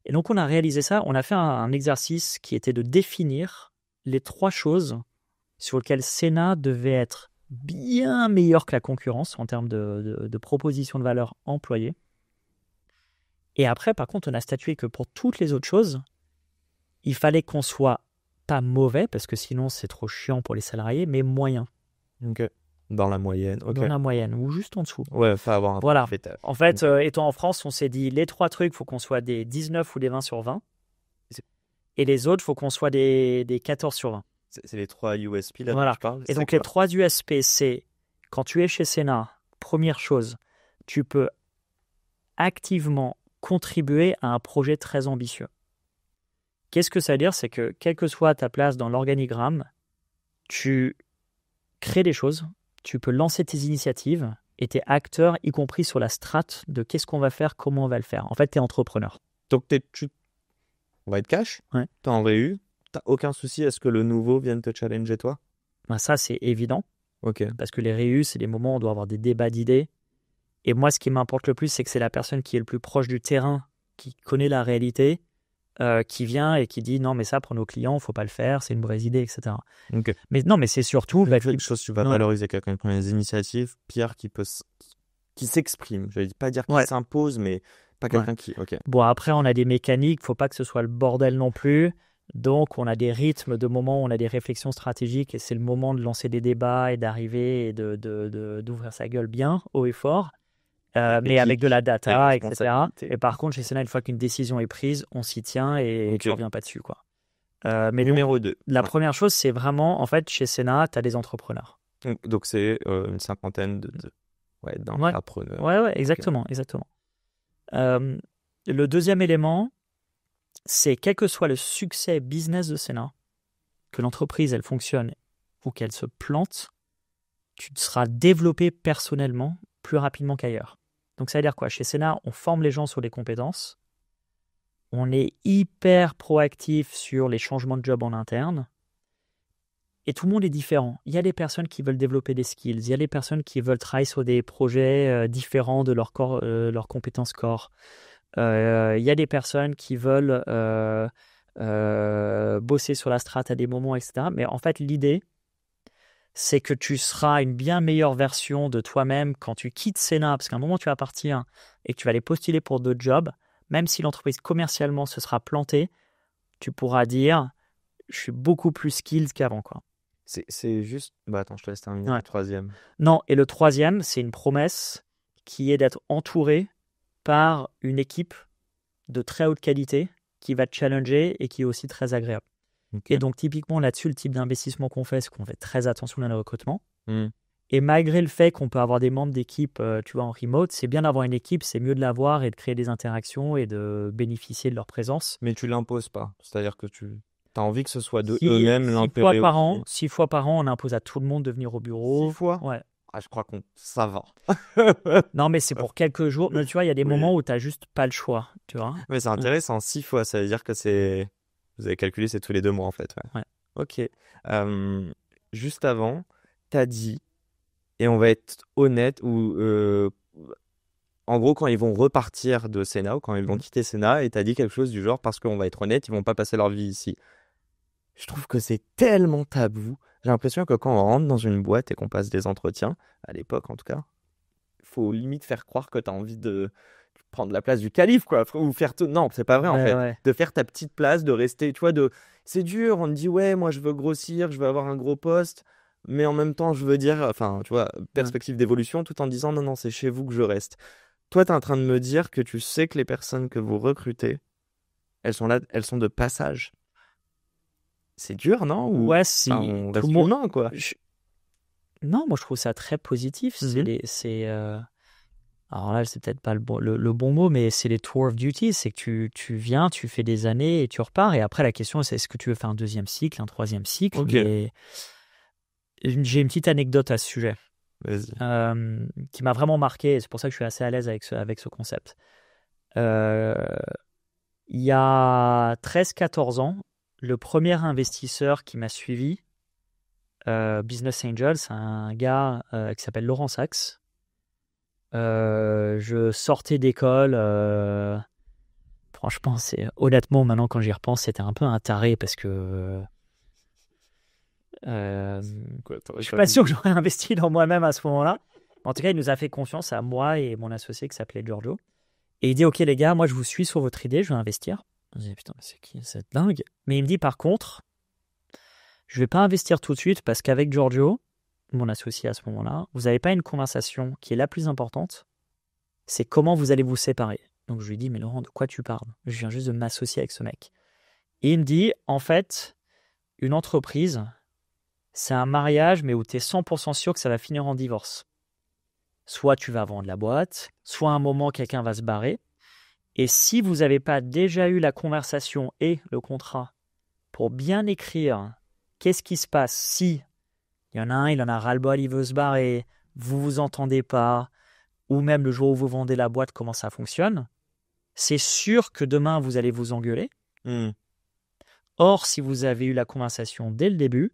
Et donc, on a réalisé ça. On a fait un exercice qui était de définir les 3 choses sur lesquelles Sénat devait être bien meilleur que la concurrence en termes de proposition de valeur employée. Et après, par contre, on a statué que pour toutes les autres choses, il fallait qu'on soit pas mauvais, parce que sinon, c'est trop chiant pour les salariés, mais moyen. Ok. Dans la moyenne. Okay. Dans la moyenne, ou juste en dessous. Ouais, faut avoir un voilà. En fait, étant en France, on s'est dit, les 3 trucs, il faut qu'on soit des 19 ou des 20 sur 20. Et les autres, il faut qu'on soit des 14 sur 20. C'est les 3 USP là voilà. dont tu parles. Et donc, les 3 USP, c'est quand tu es chez Sénat, première chose, tu peux activement contribuer à un projet très ambitieux. Qu'est-ce que ça veut dire? C'est que, quelle que soit ta place dans l'organigramme, tu crées des choses, tu peux lancer tes initiatives et tu es acteur, y compris sur la strate de qu'est-ce qu'on va faire, comment on va le faire. En fait, tu es entrepreneur. Donc, on va être cash, ouais. Tu es en réu, tu n'as aucun souci à ce que le nouveau vienne te challenger toi? Ben ça, c'est évident. Okay. Parce que les réus, c'est des moments où on doit avoir des débats d'idées. Et moi, ce qui m'importe le plus, c'est que c'est la personne qui est le plus proche du terrain, qui connaît la réalité, qui vient et qui dit non, mais ça, pour nos clients, il ne faut pas le faire, c'est une mauvaise idée, etc. Okay. Mais non, mais c'est surtout. Quelque chose, tu vas valoriser quelqu'un qui prend des initiatives, Pierre qui s'exprime. Je ne vais pas dire qu'il s'impose, mais pas quelqu'un qui. Okay. Bon, après, on a des mécaniques, il ne faut pas que ce soit le bordel non plus. Donc, on a des rythmes de moments où on a des réflexions stratégiques et c'est le moment de lancer des débats et d'arriver et d'ouvrir sa gueule bien, haut et fort. Mais avec de la data, etc. Et par contre, chez Sénat, une fois qu'une décision est prise, on s'y tient et tu ne reviens pas dessus, quoi. Mais numéro 2. La première chose, c'est vraiment, en fait, chez Sénat, tu as des entrepreneurs. Donc, c'est une cinquantaine d'entrepreneurs. Ouais, exactement. Le deuxième élément, c'est quel que soit le succès business de Sénat, que l'entreprise, elle fonctionne ou qu'elle se plante, tu seras développé personnellement plus rapidement qu'ailleurs. Donc, ça veut dire quoi? Chez Sénat, on forme les gens sur les compétences. On est hyper proactif sur les changements de job en interne. Et tout le monde est différent. Il y a des personnes qui veulent développer des skills. Il y a des personnes qui veulent travailler sur des projets différents de leur compétences core. Il y a des personnes qui veulent bosser sur la strat à des moments, etc. Mais en fait, l'idée, c'est que tu seras une bien meilleure version de toi-même quand tu quittes Sénat, parce qu'à un moment, tu vas partir et que tu vas aller postuler pour d'autres jobs. Même si l'entreprise commercialement se sera plantée, tu pourras dire « je suis beaucoup plus skilled qu'avant ». C'est juste… attends, je te laisse terminer le troisième. Non, et le troisième, c'est une promesse qui est d'être entouré par une équipe de très haute qualité qui va te challenger et qui est aussi très agréable. Okay. Et donc, typiquement, là-dessus, le type d'investissement qu'on fait, c'est qu'on fait très attention à le recrutement. Et malgré le fait qu'on peut avoir des membres d'équipe, tu vois, en remote, c'est bien d'avoir une équipe, c'est mieux de l'avoir et de créer des interactions et de bénéficier de leur présence. Mais tu l'imposes pas. C'est-à-dire que tu as envie que ce soit de Six, eux-mêmes six fois l'intérêt par an, aussi. 6 fois par an, on impose à tout le monde de venir au 6 bureau. fois? Ouais. Ah, je crois qu'on ça va. Non, mais c'est pour quelques jours. Mais tu vois, il y a des Oui. moments où tu n'as juste pas le choix, tu vois. Mais c'est intéressant, 6 fois, ça veut dire que c'est... Vous avez calculé, c'est tous les 2 mois en fait. Ouais. Ouais. Ok. Juste avant, t'as dit, et on va être honnête, en gros, quand ils vont repartir de Sénat ou quand ils vont quitter Sénat, et t'as dit quelque chose du genre, parce qu'on va être honnête, ils vont pas passer leur vie ici. Je trouve que c'est tellement tabou. J'ai l'impression que quand on rentre dans une boîte et qu'on passe des entretiens, à l'époque en tout cas, faut limite faire croire que t'as envie de prendre la place du calife, quoi, ou faire tout. Non, c'est pas vrai en Ouais, fait. ouais. De faire ta petite place, de rester, tu vois, c'est dur. On te dit ouais, moi je veux grossir, je veux avoir un gros poste, mais en même temps je veux dire, enfin, tu vois, perspective d'évolution, tout en disant non, non, c'est chez vous que je reste. Toi, t'es en train de me dire que tu sais que les personnes que vous recrutez, elles sont là, elles sont de passage. C'est dur, non? Ou Ouais, enfin, si on tout reste le monde. humain, quoi. Non, moi je trouve ça très positif. Alors là, c'est peut-être pas le bon mot, mais c'est les tour of duty. C'est que tu viens, tu fais des années et tu repars. Et après, la question, c'est est-ce que tu veux faire un deuxième cycle, un troisième cycle? Ok. Mais j'ai une petite anecdote à ce sujet Vas-y. qui m'a vraiment marqué. Et c'est pour ça que je suis assez à l'aise avec ce concept. Euh, il y a 13-14 ans, le premier investisseur qui m'a suivi, Business Angel, c'est un gars qui s'appelle Laurent Sachs. Je sortais d'école. Franchement, honnêtement, maintenant, quand j'y repense, c'était un peu un taré parce que Quoi, je suis pas sûr que j'aurais investi dans moi-même à ce moment-là. En tout cas, il nous a fait confiance à moi et mon associé qui s'appelait Giorgio. Et il dit, OK, les gars, moi, je vous suis sur votre idée, je vais investir. Je dis, putain, mais c'est qui cette dingue? Mais il me dit, par contre, je vais pas investir tout de suite parce qu'avec Giorgio, mon associé à ce moment-là, vous n'avez pas une conversation qui est la plus importante, c'est comment vous allez vous séparer. Donc je lui dis, mais Laurent, de quoi tu parles? Je viens juste de m'associer avec ce mec. Et il me dit, en fait, une entreprise, c'est un mariage, mais où tu es 100% sûr que ça va finir en divorce. Soit tu vas vendre la boîte, soit à un moment, quelqu'un va se barrer. Et si vous n'avez pas déjà eu la conversation et le contrat pour bien écrire qu'est-ce qui se passe si il y en a un, il en a ras-le-bol, il veut se barrer, vous vous entendez pas, ou même le jour où vous vendez la boîte, comment ça fonctionne, c'est sûr que demain, vous allez vous engueuler. Or, si vous avez eu la conversation dès le début,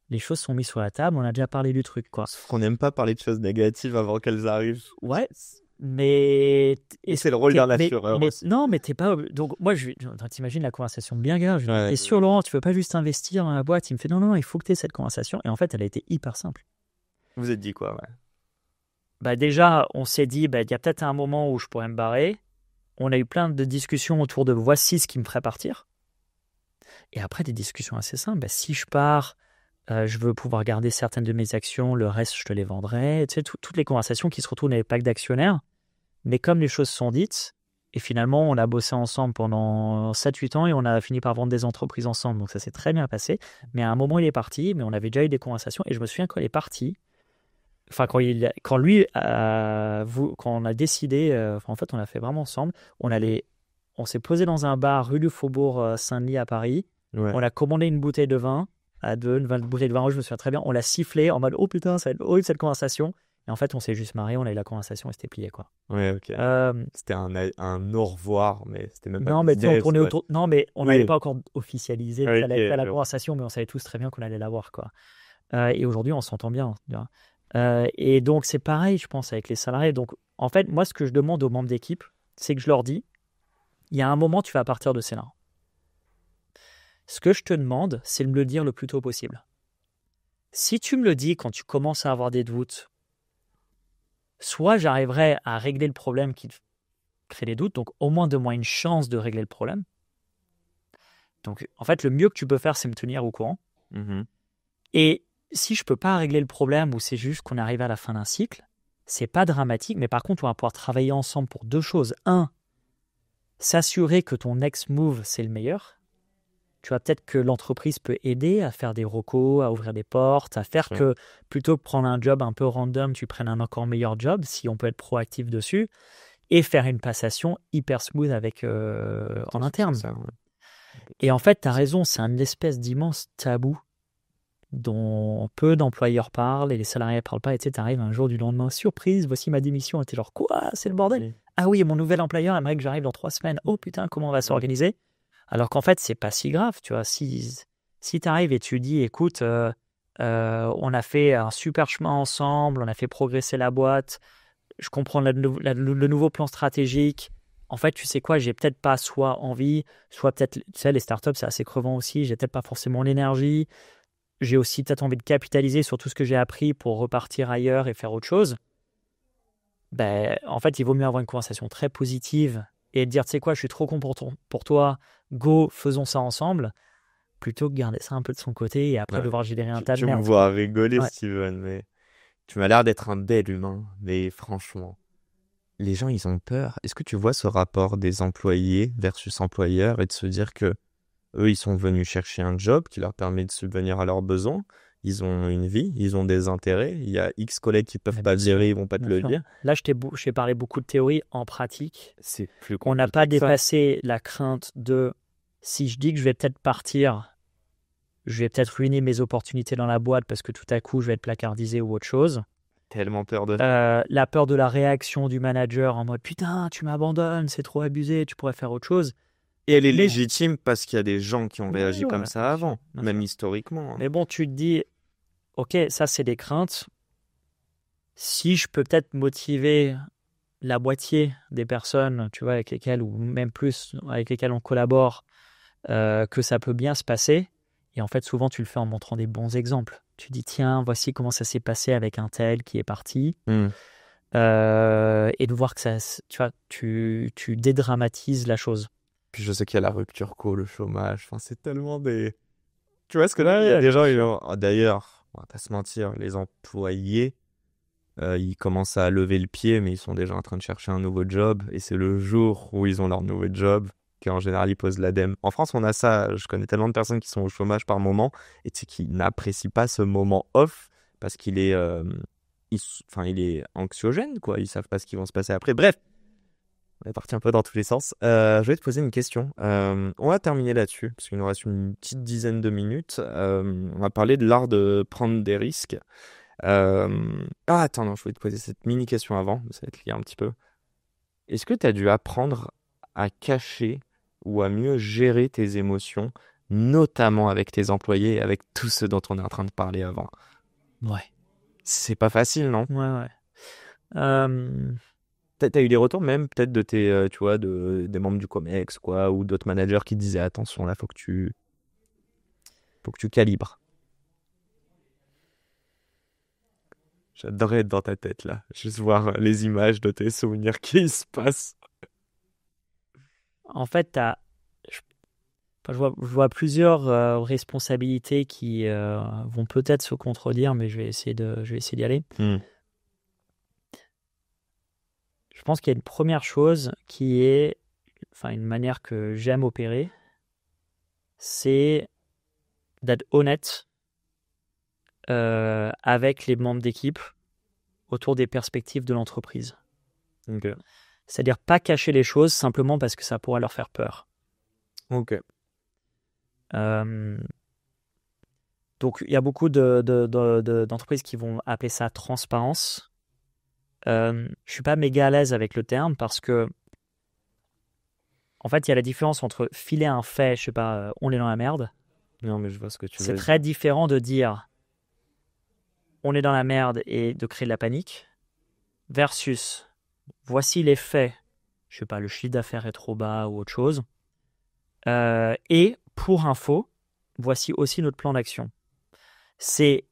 les choses sont mises sur la table, on a déjà parlé du truc, quoi. On n'aime pas parler de choses négatives avant qu'elles arrivent. Ouais, mais... Et c'est le rôle d'un assureur. Non, mais t'es pas... Donc, moi, t'imagines la conversation bien grave. Je lui dis, Ouais. t'es sûr, Laurent, tu veux pas juste investir dans la boîte? Il me fait, non, non, il faut que t'aies cette conversation. Et en fait, elle a été hyper simple. Vous êtes dit quoi, ouais. Bah déjà, on s'est dit, bah, il y a peut-être un moment où je pourrais me barrer. On a eu plein de discussions autour de voici ce qui me ferait partir. Et après, des discussions assez simples. Bah, si je pars, je veux pouvoir garder certaines de mes actions, le reste, je te les vendrai. Tu sais, toutes les conversations qui se retrouvent dans les packs d'actionnaires. Mais comme les choses sont dites, et finalement, on a bossé ensemble pendant 7-8 ans et on a fini par vendre des entreprises ensemble. Donc ça s'est très bien passé. Mais à un moment, il est parti, mais on avait déjà eu des conversations. Et je me souviens quand il est parti, enfin, quand on a décidé, en fait, on l'a fait vraiment ensemble. On s'est posé dans un bar rue du Faubourg Saint-Denis à Paris. Ouais. On a commandé une bouteille de vin à deux, une bouteille de vin rouge, je me souviens très bien. On l'a sifflé en mode oh putain, ça va être horrible cette conversation. Et en fait, on s'est juste marré, on a eu la conversation et c'était plié, quoi. Ouais, ok. C'était un au revoir, mais c'était même pas Non, mais business, on tournait ouais. autour. Non, mais on Oui. n'avait pas encore officialisé Ok, la je conversation, mais on savait tous très bien qu'on allait l'avoir, quoi. Et aujourd'hui, on s'entend bien. Tu vois. Et donc, c'est pareil, je pense, avec les salariés. Donc, en fait, moi, ce que je demande aux membres d'équipe, c'est que je leur dis, il y a un moment, tu vas partir de Sénat. Ce que je te demande, c'est de me le dire le plus tôt possible. Si tu me le dis quand tu commences à avoir des doutes, soit j'arriverai à régler le problème qui te crée des doutes, donc au moins donne-moi une chance de régler le problème. Donc, en fait, le mieux que tu peux faire, c'est me tenir au courant. Et si je peux pas régler le problème ou c'est juste qu'on arrive à la fin d'un cycle, c'est pas dramatique, mais par contre, on va pouvoir travailler ensemble pour 2 choses. 1, s'assurer que ton next move, c'est le meilleur. tu vois, peut-être que l'entreprise peut aider à faire des recos, à ouvrir des portes, à faire Sûr. que plutôt que prendre un job un peu random, tu prennes un encore meilleur job, si on peut être proactif dessus, et faire une passation hyper smooth avec, en C'est interne. ça, ouais. Et en fait, tu as raison, c'est un espèce d'immense tabou dont peu d'employeurs parlent et les salariés ne parlent pas. Et tu sais, t'arrives un jour du lendemain, surprise, voici ma démission. Et t'es genre, quoi? C'est le bordel. Oui. Ah oui, et mon nouvel employeur aimerait que j'arrive dans 3 semaines. Oh putain, comment on va s'organiser? Alors qu'en fait, c'est pas si grave, tu vois. Si tu arrives et tu dis, écoute, on a fait un super chemin ensemble, on a fait progresser la boîte, je comprends le nouveau plan stratégique. En fait, tu sais quoi, j'ai peut-être pas soit envie, soit peut-être, tu sais, les startups, c'est assez crevant aussi, j'ai peut-être pas forcément l'énergie. J'ai aussi peut-être envie de capitaliser sur tout ce que j'ai appris pour repartir ailleurs et faire autre chose. Ben, en fait, il vaut mieux avoir une conversation très positive et dire, tu sais quoi, je suis trop content pour toi, go, faisons ça ensemble, plutôt que garder ça un peu de son côté et après Ouais. devoir générer un tas de Tu me merde, vois quoi. rigoler, Ouais. Steven, mais tu m'as l'air d'être un bel humain. Mais franchement, les gens, ils ont peur. Est-ce que tu vois ce rapport des employés versus employeurs et de se dire que eux, ils sont venus chercher un job qui leur permet de subvenir à leurs besoins. Ils ont une vie, ils ont des intérêts. Il y a X collègues qui peuvent Mais pas bien le sûr, gérer, ils vont pas te bien le sûr. dire. Là, je t'ai parlé beaucoup de théorie. En pratique, C'est plus on n'a pas compliqué que ça. dépassé la crainte de si je dis que je vais peut-être partir, je vais peut-être ruiner mes opportunités dans la boîte parce que tout à coup, je vais être placardisé ou autre chose. Tellement peur de... La peur de la réaction du manager en mode putain, tu m'abandonnes, c'est trop abusé, tu pourrais faire autre chose. Et elle est Mais légitime parce qu'il y a des gens qui ont ouais, réagi ouais, comme ouais, ça bien sûr, avant, bien même sûr. historiquement. Mais bon, tu te dis, ok, ça c'est des craintes. Si je peux peut-être motiver la moitié des personnes, tu vois, avec lesquelles, ou même plus, avec lesquelles on collabore, que ça peut bien se passer. Et en fait, souvent, tu le fais en montrant des bons exemples. Tu dis, tiens, voici comment ça s'est passé avec un tel qui est parti. Hmm. Et de voir que ça, tu vois, tu dédramatises la chose. Puis je sais qu'il y a la rupture co, le chômage. Enfin, c'est tellement des... Tu vois ce que je veux dire? Il y a Ouais, des bien gens, sûr. D'ailleurs, on va pas se mentir, les employés, ils commencent à lever le pied, mais ils sont déjà en train de chercher un nouveau job. Et c'est le jour où ils ont leur nouveau job qu'en général, ils posent l'ADEME. En France, on a ça. Je connais tellement de personnes qui sont au chômage par moment et tu sais, qui n'apprécient pas ce moment off parce qu'il est, enfin, il est anxiogène, quoi. Ils savent pas ce qui va se passer après. Bref, on est parti un peu dans tous les sens. Je vais te poser une question. On va terminer là-dessus parce qu'il nous reste une petite dizaine de minutes. On va parler de l'art de prendre des risques. Ah, attends, non, je voulais te poser cette mini question avant, ça va être lié un petit peu. Est-ce que tu as dû apprendre à cacher ou à mieux gérer tes émotions, notamment avec tes employés et avec tous ceux dont on est en train de parler avant? Ouais, C'est pas facile, non? ouais, ouais. Euh, T'as eu des retours même peut-être de tes, tu vois, des membres du COMEX, quoi, ou d'autres managers qui disaient attention, là, faut que tu calibres. J'adorerais être dans ta tête, là. Juste voir les images de tes souvenirs qui se passent. En fait, je, enfin, je vois plusieurs responsabilités qui vont peut-être se contredire, mais je vais essayer d'y aller. Hmm. Je pense qu'il y a une première chose qui est, enfin, une manière que j'aime opérer, c'est d'être honnête avec les membres d'équipe autour des perspectives de l'entreprise. Ok. C'est-à-dire pas cacher les choses simplement parce que ça pourrait leur faire peur. Ok. Euh, donc, il y a beaucoup d'entreprises qui vont appeler ça transparence. Je suis pas méga à l'aise avec le terme parce que, en fait, il y a la différence entre filer un fait, je sais pas, on est dans la merde. Non, mais je vois ce que tu C'est veux très dire. différent de dire on est dans la merde et de créer de la panique versus voici les faits. Je sais pas, le chiffre d'affaires est trop bas ou autre chose. Et pour info, voici aussi notre plan d'action. C'est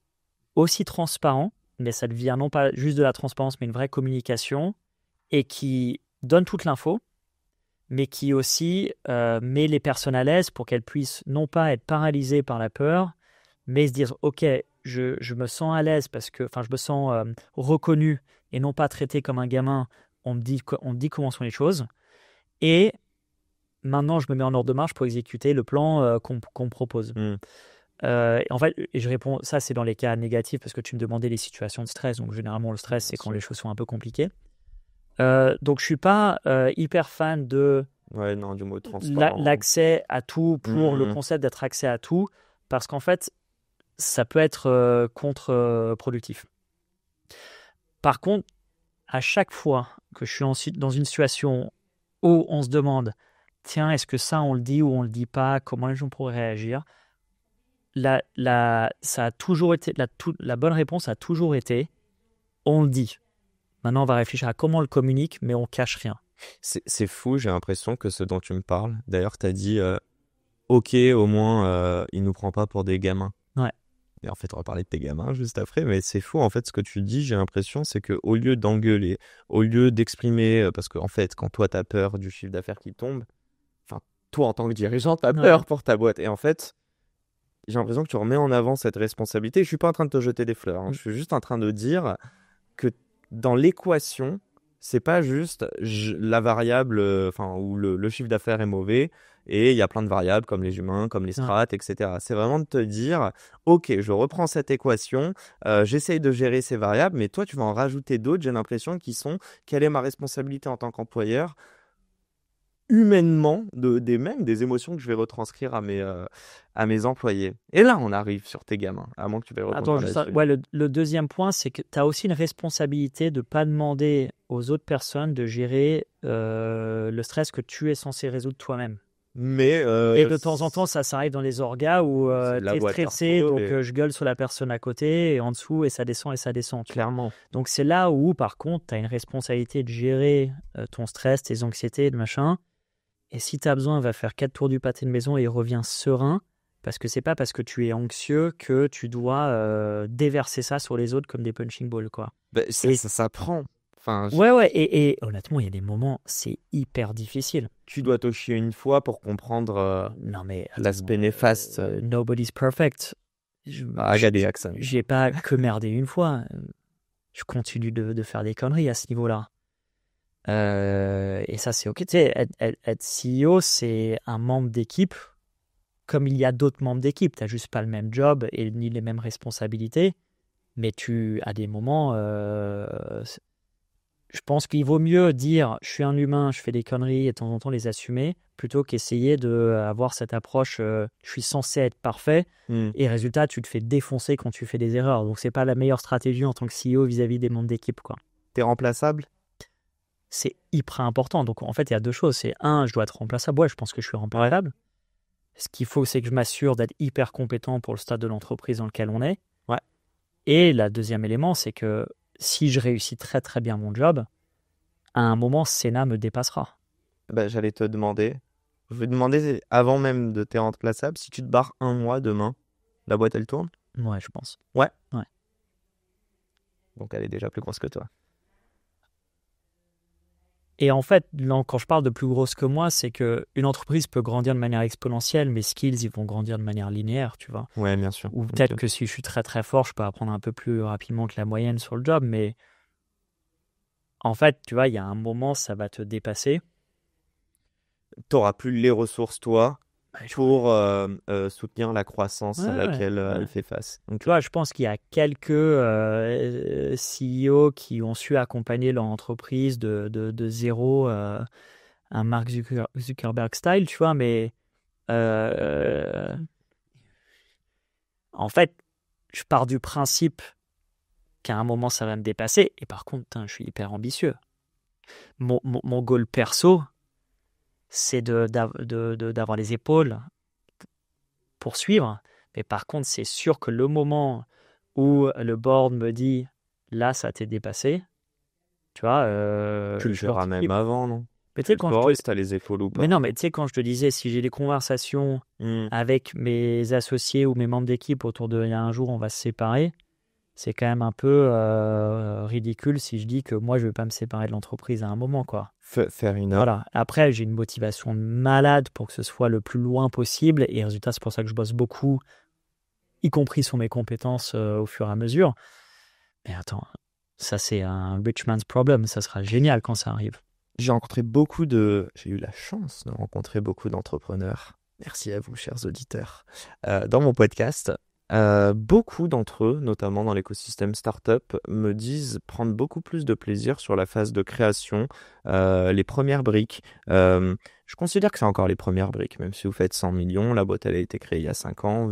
aussi transparent, mais ça devient non pas juste de la transparence, mais une vraie communication et qui donne toute l'info, mais qui aussi met les personnes à l'aise pour qu'elles puissent non pas être paralysées par la peur, mais se dire ok, je me sens à l'aise parce que, enfin, je me sens reconnu et non pas traité comme un gamin. On me dit comment sont les choses et maintenant, je me mets en ordre de marche pour exécuter le plan qu'on me propose. En fait, et je réponds, ça c'est dans les cas négatifs parce que tu me demandais les situations de stress. Donc généralement, le stress, c'est quand les choses sont un peu compliquées. Donc je suis pas hyper fan de Ouais, non, du mot transparent. l'accès à tout pour le concept d'être accès à tout, parce qu'en fait, ça peut être contre-productif. Par contre, à chaque fois que je suis dans une situation où on se demande, tiens, est-ce que ça on le dit ou on le dit pas, comment les gens pourraient réagir, ça a toujours été, la bonne réponse a toujours été, on le dit. Maintenant, on va réfléchir à comment on le communique, mais on cache rien. C'est fou, j'ai l'impression que ce dont tu me parles, d'ailleurs, tu as dit, ok, au moins, il nous prend pas pour des gamins. Ouais. Et en fait, on va parler de tes gamins juste après, mais c'est fou, en fait, ce que tu dis, j'ai l'impression, c'est qu'au lieu d'engueuler, au lieu d'exprimer, parce qu'en fait, quand toi, tu as peur du chiffre d'affaires qui tombe, enfin, toi, en tant que dirigeant, tu as peur pour ta boîte. Et en fait, j'ai l'impression que tu remets en avant cette responsabilité. Je suis pas en train de te jeter des fleurs, je suis juste en train de dire que dans l'équation, c'est pas juste la variable, où le chiffre d'affaires est mauvais et il y a plein de variables comme les humains, comme les strates, etc. C'est vraiment de te dire, ok, je reprends cette équation, j'essaye de gérer ces variables, mais toi, tu vas en rajouter d'autres, j'ai l'impression, qui sont, quelle est ma responsabilité en tant qu'employeur, humainement, même des émotions que je vais retranscrire à mes employés. Et là, on arrive sur tes gamins, à moins que tu veuilles répondre là-dessus. Ouais, le deuxième point, c'est que tu as aussi une responsabilité de ne pas demander aux autres personnes de gérer le stress que tu es censé résoudre toi-même. Mais et de temps en temps, ça arrive dans les orgas où tu es stressé, donc je gueule sur la personne à côté et en dessous, et ça descend. Clairement. Donc c'est là où, par contre, tu as une responsabilité de gérer ton stress, tes anxiétés, de machin. Et si tu as besoin, va faire 4 tours du pâté de maison et reviens serein, parce que c'est pas parce que tu es anxieux que tu dois déverser ça sur les autres comme des punching balls, quoi. Ça s'apprend. Ouais, et honnêtement, il y a des moments, c'est hyper difficile. Tu dois te chier une fois pour comprendre l'aspect néfaste. Nobody's perfect. J'ai pas que merdé une fois. Je continue de faire des conneries à ce niveau-là. Et ça, c'est ok. Tu sais, être CEO, c'est un membre d'équipe. Comme il y a d'autres membres d'équipe, tu n'as juste pas le même job et ni les mêmes responsabilités. Mais tu as des moments. Je pense qu'il vaut mieux dire je suis un humain, je fais des conneries et de temps en temps les assumer, plutôt qu'essayer d'avoir cette approche je suis censé être parfait et résultat, tu te fais défoncer quand tu fais des erreurs. Donc, c'est pas la meilleure stratégie en tant que CEO vis-à-vis des membres d'équipe, quoi. T'es remplaçable ? C'est hyper important. Donc, en fait, il y a deux choses. C'est un, je dois être remplaçable. Ouais, je pense que je suis remplaçable. Ce qu'il faut, c'est que je m'assure d'être hyper compétent pour le stade de l'entreprise dans lequel on est. Ouais. Et le deuxième élément, c'est que si je réussis très très bien mon job, à un moment, Senna me dépassera. J'allais te demander. Je vais te demander, avant même de t'être remplaçable, si tu te barres un mois demain, la boîte, elle tourne ? Ouais, je pense. Ouais. Ouais. Donc, elle est déjà plus grosse que toi. Et en fait, quand je parle de plus grosse que moi, c'est qu'une entreprise peut grandir de manière exponentielle, mais skills, ils vont grandir de manière linéaire, tu vois. Ouais, bien sûr. Ou peut-être que si je suis très très fort, je peux apprendre un peu plus rapidement que la moyenne sur le job, mais en fait, tu vois, il y a un moment, ça va te dépasser. Tu n'auras plus les ressources, toi, pour soutenir la croissance à laquelle elle fait face. Donc, tu vois, je pense qu'il y a quelques CEO qui ont su accompagner leur entreprise de zéro, un Mark Zuckerberg style, tu vois, mais en fait, je pars du principe qu'à un moment, ça va me dépasser. Et par contre, je suis hyper ambitieux. Mon goal perso, c'est d'avoir les épaules pour suivre. Mais par contre, c'est sûr que le moment où le board me dit là, ça t'est dépassé, tu vois. Tu le feras même avant, non ? Mais tu sais, quand si t'as les épaules ou pas. Mais non, mais tu sais, quand je te disais, si j'ai des conversations avec mes associés ou mes membres d'équipe autour de il y a un jour, on va se séparer, c'est quand même un peu ridicule si je dis que moi, je ne vais pas me séparer de l'entreprise à un moment, quoi. Faire une heure. Voilà. Après, j'ai une motivation malade pour que ce soit le plus loin possible. Et résultat, c'est pour ça que je bosse beaucoup, y compris sur mes compétences au fur et à mesure. Mais attends, ça, c'est un rich man's problem. Ça sera génial quand ça arrive. J'ai eu la chance de rencontrer beaucoup d'entrepreneurs. Merci à vous, chers auditeurs. Dans mon podcast, beaucoup d'entre eux, notamment dans l'écosystème startup, me disent prendre beaucoup plus de plaisir sur la phase de création, les premières briques. Je considère que c'est encore les premières briques, même si vous faites 100 millions, la boîte elle a été créée il y a 5 ans,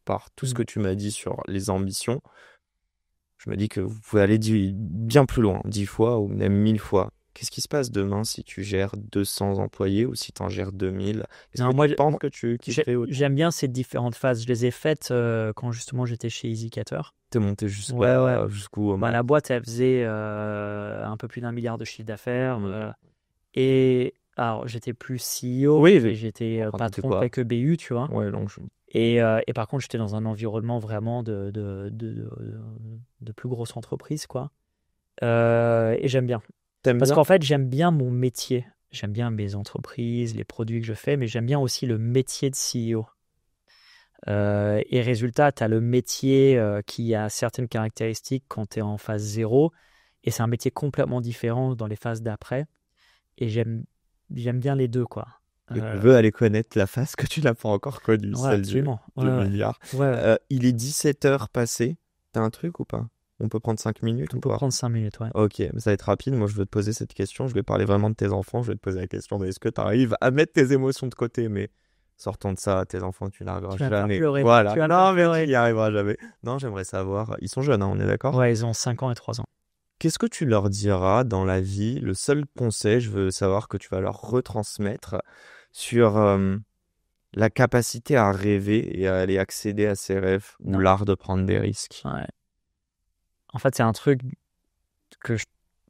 par tout ce que tu m'as dit sur les ambitions. Je me dis que vous pouvez aller bien plus loin, 10 fois ou même 1000 fois. Qu'est-ce qui se passe demain si tu gères 200 employés ou si tu en gères 2000? Est-ce Non, que moi, tu penses que tu kifferais autant? j'aime bien ces différentes phases. Je les ai faites quand justement j'étais chez EasyCater. T'es monté Ouais. jusqu'où au Bah, max? la boîte, elle faisait un peu plus d'1 milliard de chiffre d'affaires. Et alors, j'étais plus CEO, Oui, et j'étais enfin, t'étais patron quoi? avec BU, tu vois. Ouais, donc Et par contre, j'étais dans un environnement vraiment de plus grosse entreprise, quoi. Et j'aime bien. t'aimes Parce bien? qu'en fait, j'aime bien mon métier. J'aime bien mes entreprises, les produits que je fais, mais j'aime bien aussi le métier de CEO. Et résultat, tu as le métier qui a certaines caractéristiques quand tu es en phase 0, et c'est un métier complètement différent dans les phases d'après. Et j'aime bien les deux, quoi. Je veux aller connaître la face que tu n'as pas encore connue, Ouais, celle du absolument. Ouais. milliard. Ouais. Il est 17h passé. T'as un truc ou pas? On peut prendre 5 minutes On ou peut pas? prendre 5 minutes, ouais. Ok, mais ça va être rapide. Moi, je veux te poser cette question. Je vais parler vraiment de tes enfants. Je vais te poser la question de est-ce que tu arrives à mettre tes émotions de côté? Mais sortons de ça, tes enfants, tu n'arriveras Tu vas me faire jamais. pleurer. Voilà. Tu vas me Non, faire mais tu pleurer. n'y arriveras jamais. Non, j'aimerais savoir. Ils sont jeunes, hein, on est d'accord? Ouais, ils ont 5 ans et 3 ans. Qu'est-ce que tu leur diras dans la vie? Le seul conseil, je veux savoir que tu vas leur retransmettre sur la capacité à rêver et à aller accéder à ses rêves ou Non. l'art de prendre des risques. Ouais. En fait, c'est un truc que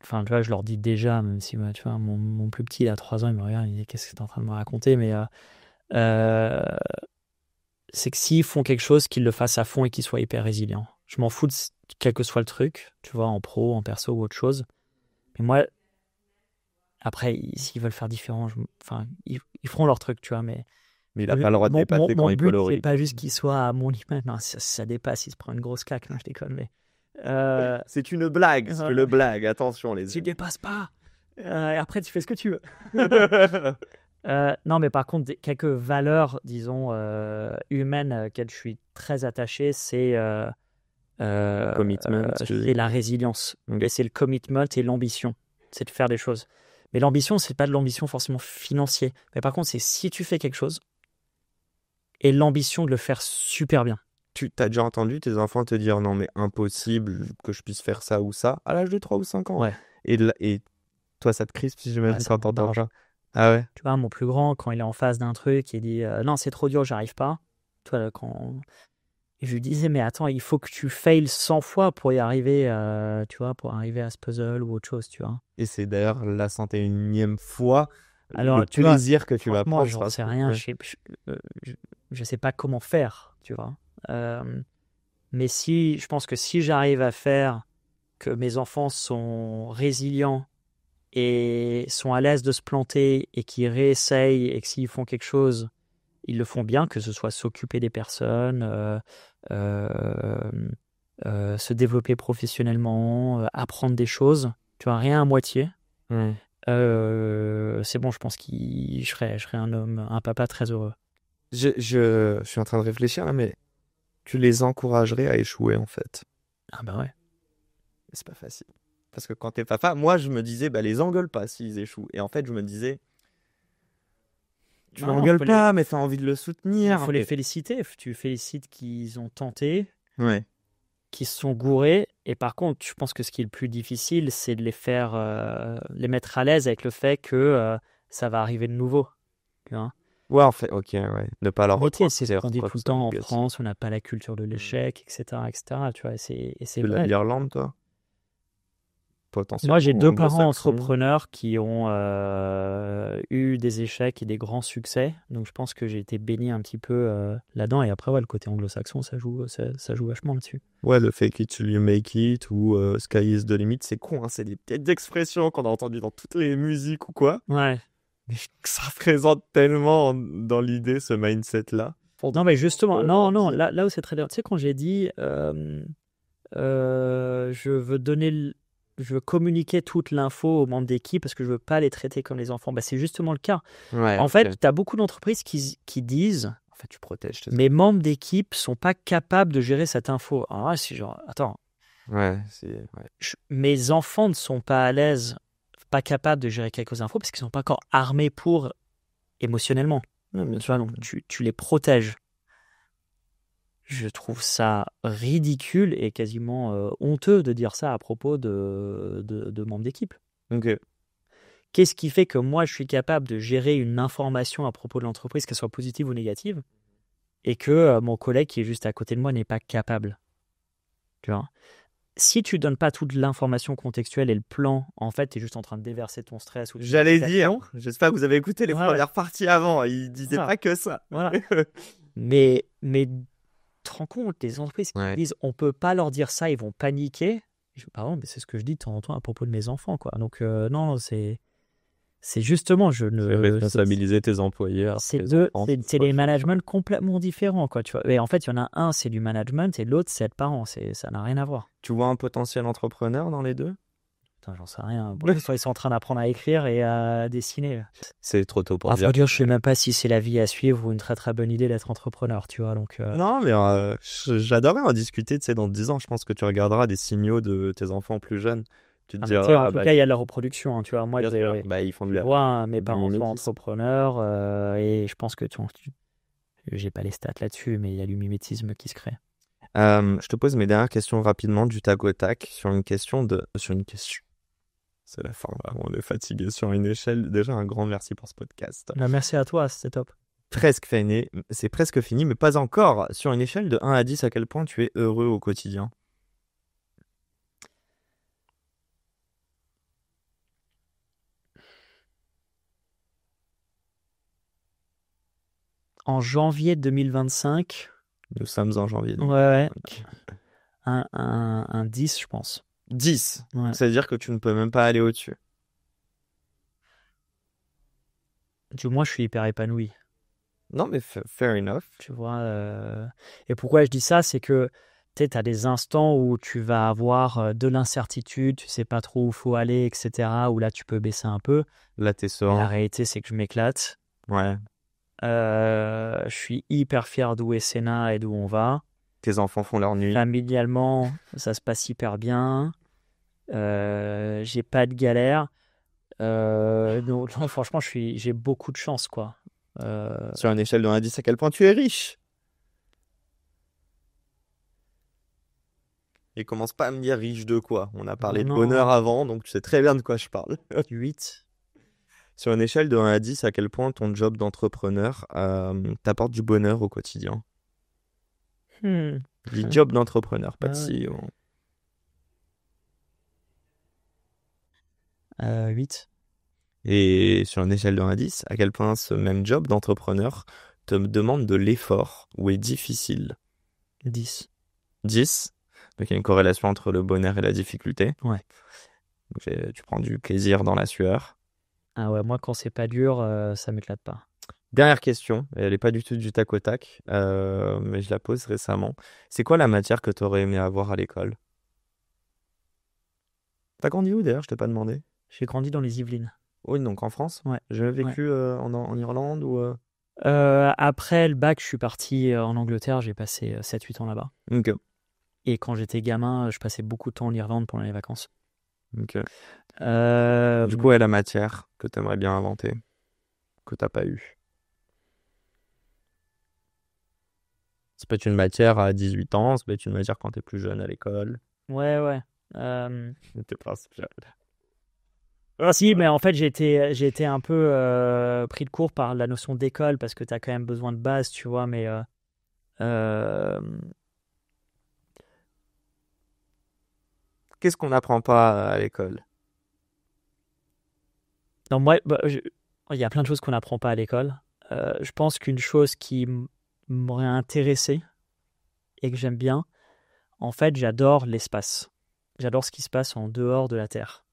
enfin, tu vois, je leur dis déjà, même si, tu vois, mon plus petit, il a 3 ans, il me regarde, il dit, qu'est-ce que tu es en train de me raconter? Mais c'est que s'ils font quelque chose, qu'ils le fassent à fond et qu'ils soient hyper résilients. Je m'en fous de quel que soit le truc, tu vois, en pro, en perso ou autre chose. Mais moi, après, s'ils veulent faire différent, enfin, ils feront leur truc, tu vois, mais Mais il n'a pas le droit de dépasser quand mon il peut but, le c'est rythme. pas juste qu'il soit à mon image. Non, ça dépasse, il se prend une grosse claque. Non, je déconne, mais C'est une blague, c'est une blague. Attention, les tu amis. dépasses pas. Et après, tu fais ce que tu veux. Non, mais par contre, quelques valeurs, disons, humaines auxquelles je suis très attaché, c'est Commitment. c'est la résilience. Et c'est le commitment et l'ambition. C'est de faire des choses. Mais l'ambition, c'est pas de l'ambition forcément financière. Mais par contre, c'est si tu fais quelque chose, et l'ambition de le faire super bien. Tu t'as déjà entendu tes enfants te dire non, mais impossible que je puisse faire ça ou ça à l'âge de 3 ou 5 ans. Ouais. Et toi, ça te crispe si j'imagine Ouais, ça quand t'entends m'embarque. ça. Ah ouais? Tu vois, mon plus grand, quand il est en face d'un truc, il dit non, c'est trop dur, j'arrive pas. Tu vois, et je lui disais, mais attends, il faut que tu fails 100 fois pour y arriver, tu vois, pour arriver à ce puzzle ou autre chose, tu vois. Et c'est d'ailleurs la 101e fois Alors, le tu vois, plaisir que tu vas franchement, prendre j'en sera sais rien, ouais. je sais pas comment faire, tu vois. Mais je pense que si j'arrive à faire que mes enfants sont résilients et sont à l'aise de se planter et qu'ils réessayent et que s'ils font quelque chose, ils le font bien, que ce soit s'occuper des personnes, se développer professionnellement, apprendre des choses, tu vois, rien à moitié. C'est bon, je pense que je serais un papa très heureux. Je suis en train de réfléchir là, mais tu les encouragerais à échouer en fait. Ah bah ouais. C'est pas facile. Parce que quand t'es papa, moi je me disais, bah les engueule pas s'ils échouent. Et en fait, je me disais, tu Non, l'engueules pas, mais t'as envie de le soutenir. Il faut les féliciter. Tu félicites qu'ils ont tenté, Ouais. qu'ils se sont gourés. Et par contre, je pense que ce qui est le plus difficile, c'est de les faire, les mettre à l'aise avec le fait que ça va arriver de nouveau. Tu vois. Ouais, en fait, ok, ouais. Ne pas leur Mais c'est ce reproduire qu'on dit quoi tout que le ce soit temps en négatif. France, on n'a pas la culture de l'échec, etc. Tu vois, et c'est Tu l'as vrai. l'Irlande, toi? Potentiellement. Moi, j'ai Ou 2 parents anglo-saxon. entrepreneurs qui ont eu des échecs et des grands succès. Donc, je pense que j'ai été béni un petit peu là-dedans. Et après, ouais, le côté anglo-saxon, ça joue vachement là-dessus. Ouais, le fake it till you make it ou sky is the limit, c'est con, hein, c'est des petites expressions qu'on a entendues dans toutes les musiques ou quoi. Ouais. Mais ça représente tellement dans l'idée ce mindset-là. Non, mais justement, non, là où c'est très dur. Tu sais, quand j'ai dit je veux donner je veux communiquer toute l'info aux membres d'équipe parce que je veux pas les traiter comme les enfants. Bah, c'est justement le cas. Ouais, En ok. fait, tu as beaucoup d'entreprises qui disent En fait, tu protèges tes mes membres d'équipe sont pas capables de gérer cette info. Alors là, c'est genre, attends, Ouais, c'est. Ouais. mes enfants ne sont pas à l'aise, pas capables de gérer quelques infos parce qu'ils sont pas encore armés pour émotionnellement. Ouais, bien Tu vois, donc tu les protèges. Je trouve ça ridicule et quasiment honteux de dire ça à propos de membres d'équipe. Ok. Qu'est-ce qui fait que moi, je suis capable de gérer une information à propos de l'entreprise, qu'elle soit positive ou négative, et que mon collègue qui est juste à côté de moi n'est pas capable? Tu vois? Si tu donnes pas toute l'information contextuelle et le plan, en fait, tu es juste en train de déverser ton stress. J'allais dire, j'espère que vous avez écouté les Ouais, premières parties avant. Ils disaient Voilà. pas que ça. Voilà. Mais tu te rends compte, les entreprises qui Ouais. disent on peut pas leur dire ça, ils vont paniquer. Pardon, mais c'est ce que je dis de temps en temps à propos de mes enfants, quoi. Donc non, c'est justement C'est responsabiliser tes employés. c'est des managements complètement différents, quoi. Tu vois. Et en fait, il y en a un, c'est du management, et l'autre, c'est être parent. Ça n'a rien à voir. Tu vois un potentiel entrepreneur dans les deux? Putain, j'en sais rien. Bon, soit ils sont en train d'apprendre à écrire et à dessiner. C'est trop tôt pour À dire. vrai dire, je sais même pas si c'est la vie à suivre ou une très très bonne idée d'être entrepreneur, tu vois. Donc Non, mais j'adorerais en discuter, tu sais, dans 10 ans. Je pense que tu regarderas des signaux de tes enfants plus jeunes. Tu te tu sais, diras, en tout cas, il y a de la reproduction, hein, tu vois. Moi, bien sûr. Bah, ils font de tu la. vois, hein, mes parents sont mimétisme. entrepreneurs et je pense que j'ai pas les stats là-dessus, mais il y a du mimétisme qui se crée. Je te pose mes dernières questions rapidement du tac au tac sur une question. C'est la fin, là, on est fatigué sur une échelle. Déjà, un grand merci pour ce podcast. Merci à toi, c'était top. C'est presque fini, mais pas encore. Sur une échelle de 1 à 10, à quel point tu es heureux au quotidien? En janvier 2025, Nous sommes en janvier. ouais, Ok. un 10, je pense. 10. Ouais. Ça veut dire que tu ne peux même pas aller au-dessus. Du moins, je suis hyper épanoui, Non, mais fair enough. tu vois. Et pourquoi je dis ça, c'est que tu as des instants où tu vas avoir de l'incertitude, tu sais pas trop où faut aller, etc. Où là, tu peux baisser un peu. Là, t'es Mais serein. la réalité, c'est que je m'éclate. Ouais. Je suis hyper fier d'où est Sénat et d'où on va. Tes enfants font leur nuit. Familialement, ça se passe hyper bien. J'ai pas de galère. Non, franchement, j'ai beaucoup de chance, quoi. Sur une échelle de 1 à 10, à quel point tu es riche? Et commence pas à me dire riche de quoi. On a parlé de Non. bonheur avant, donc tu sais très bien de quoi je parle. 8. Sur une échelle de 1 à 10, à quel point ton job d'entrepreneur t'apporte du bonheur au quotidien? Dis job d'entrepreneur, pas de CEO. 8. Et sur une échelle de 1 à 10, à quel point ce même job d'entrepreneur te demande de l'effort ou est difficile? 10. 10. Donc il y a une corrélation entre le bonheur et la difficulté. Ouais. Donc, tu prends du plaisir dans la sueur. Ah ouais, moi, quand c'est pas dur, ça m'éclate pas. Dernière question, elle n'est pas du tout du tac au tac, mais je la pose récemment. C'est quoi la matière que tu aurais aimé avoir à l'école? T'as grandi où d'ailleurs? Je t'ai pas demandé. J'ai grandi dans les Yvelines. Oui, donc en France? Ouais. J'ai vécu en Irlande ou... Après le bac, je suis parti en Angleterre. J'ai passé 7-8 ans là-bas. Ok. Et quand j'étais gamin, je passais beaucoup de temps en Irlande pendant les vacances. Ok. Du coup, la matière que tu aimerais bien inventer, que t'as pas eu. Ça peut être une matière à 18 ans, ça peut être une matière quand t'es plus jeune à l'école. ouais. T'es pas spécial. Si, mais en fait, j'ai été un peu pris de court par la notion d'école parce que tu as quand même besoin de base, tu vois. Mais Qu'est-ce qu'on n'apprend pas à l'école? non, moi, il y a plein de choses qu'on n'apprend pas à l'école. Je pense qu'une chose qui m'aurait intéressé et que j'aime bien, en fait, j'adore l'espace. J'adore ce qui se passe en dehors de la Terre.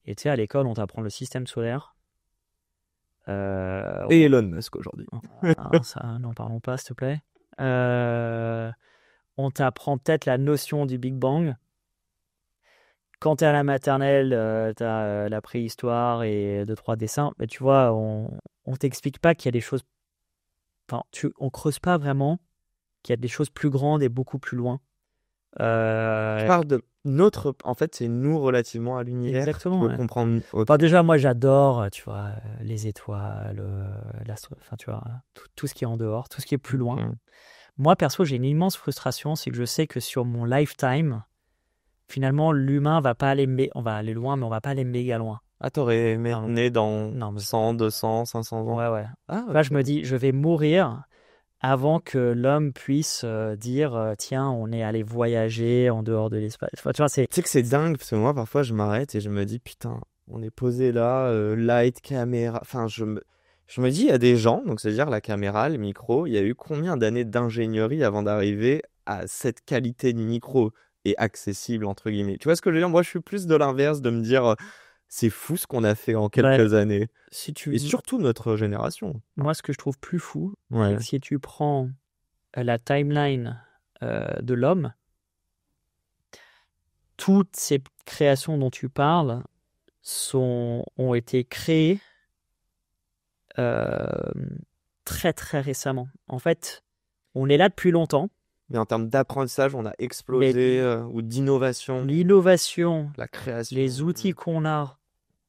Et tu sais, à l'école, on t'apprend le système solaire. Et Elon Musk aujourd'hui. Ça, n'en parlons pas, s'il te plaît. On t'apprend peut-être la notion du Big Bang. quand t'es à la maternelle, t'as la préhistoire et 2-3 dessins, mais tu vois, on t'explique pas qu'il y a des choses. Enfin, on creuse pas vraiment qu'il y a des choses plus grandes et beaucoup plus loin. Je parle de notre. En fait, c'est nous relativement à l'univers. Exactement. Tu peux Ouais. comprendre. Enfin, déjà, moi, j'adore, tu vois, les étoiles, enfin, tu vois, tout ce qui est en dehors, tout ce qui est plus loin. Moi, perso, j'ai une immense frustration, c'est que je sais que sur mon lifetime, finalement, l'humain va pas aller, on va aller loin, mais on va pas aller méga loin. Ah, t'aurais aimé Non, né dans non, mais 100, 200, 500 ans. ouais, ouais. Ah, Là, ok. je me dis, je vais mourir avant que l'homme puisse dire, tiens, on est allé voyager en dehors de l'espace. Enfin, tu vois, c'est. Tu sais que c'est dingue, parce que moi, parfois, je m'arrête et je me dis, putain, on est posé là, light, caméra. Enfin, je me dis, il y a des gens, donc c'est-à-dire la caméra, le micro, il y a eu combien d'années d'ingénierie avant d'arriver à cette qualité de micro et accessible, entre guillemets. Tu vois ce que je veux dire? Moi, je suis plus de l'inverse, de me dire, c'est fou ce qu'on a fait en Ouais, quelques années. si Et tu. surtout notre génération. Moi, ce que je trouve plus fou, c'est Ouais. que si tu prends la timeline de l'homme, toutes ces créations dont tu parles ont été créées très très récemment. En fait, on est là depuis longtemps. Mais en termes d'apprentissage, on a explosé, Mais ou d'innovation, l'innovation, la création. les outils qu'on a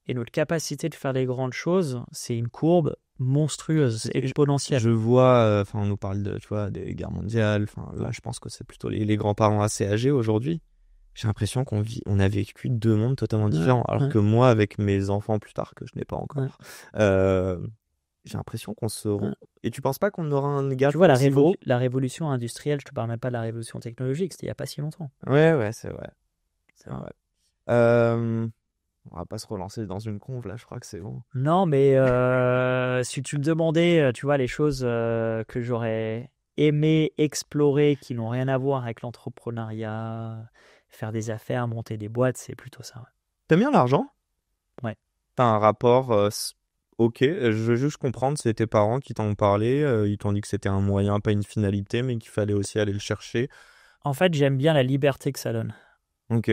et notre capacité de faire des grandes choses, c'est une courbe monstrueuse, exponentielle. Je vois, enfin, on nous parle de, tu vois, des guerres mondiales. Enfin, là, je pense que c'est plutôt les grands-parents assez âgés aujourd'hui. J'ai l'impression on a vécu deux mondes totalement différents. Alors que moi, avec mes enfants plus tard, que je n'ai pas encore, j'ai l'impression qu'on se. Et tu penses pas qu'on aura un gap Tu vois, aussi gros? la révolution industrielle, je te parle même pas de la révolution technologique, c'était il y a pas si longtemps. Ouais, c'est vrai. C'est vrai. On va pas se relancer dans une conve, là, je crois que c'est bon. Non, mais si tu me demandais, tu vois, les choses que j'aurais aimé explorer qui n'ont rien à voir avec l'entrepreneuriat, faire des affaires, monter des boîtes, c'est plutôt ça. Ouais. T'aimes bien l'argent? Ouais. T'as un rapport, ok, je veux juste comprendre, c'est tes parents qui t'en ont parlé, ils t'ont dit que c'était un moyen, pas une finalité, mais qu'il fallait aussi aller le chercher. En fait, j'aime bien la liberté que ça donne. Ok.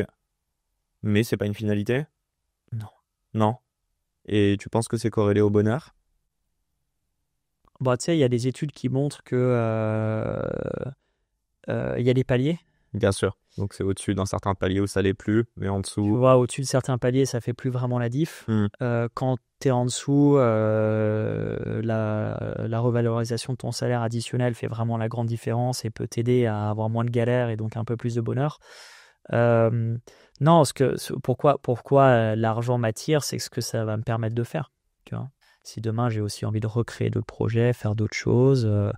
Mais c'est pas une finalité? Non. Non. Et tu penses que c'est corrélé au bonheur? Bon, tu sais, il y a des études qui montrent que il y a des paliers. Bien sûr. Donc c'est au-dessus d'un certain palier où ça l'est plus, mais en Tu dessous. vois, au-dessus de certains paliers, ça fait plus vraiment la diff. Quand tu es en dessous, la revalorisation de ton salaire additionnel fait vraiment la grande différence et peut t'aider à avoir moins de galères et donc un peu plus de bonheur. Non, pourquoi l'argent m'attire, c'est ce que ça va me permettre de faire. Tu vois. Si demain j'ai aussi envie de recréer d'autres projets, faire d'autres choses, de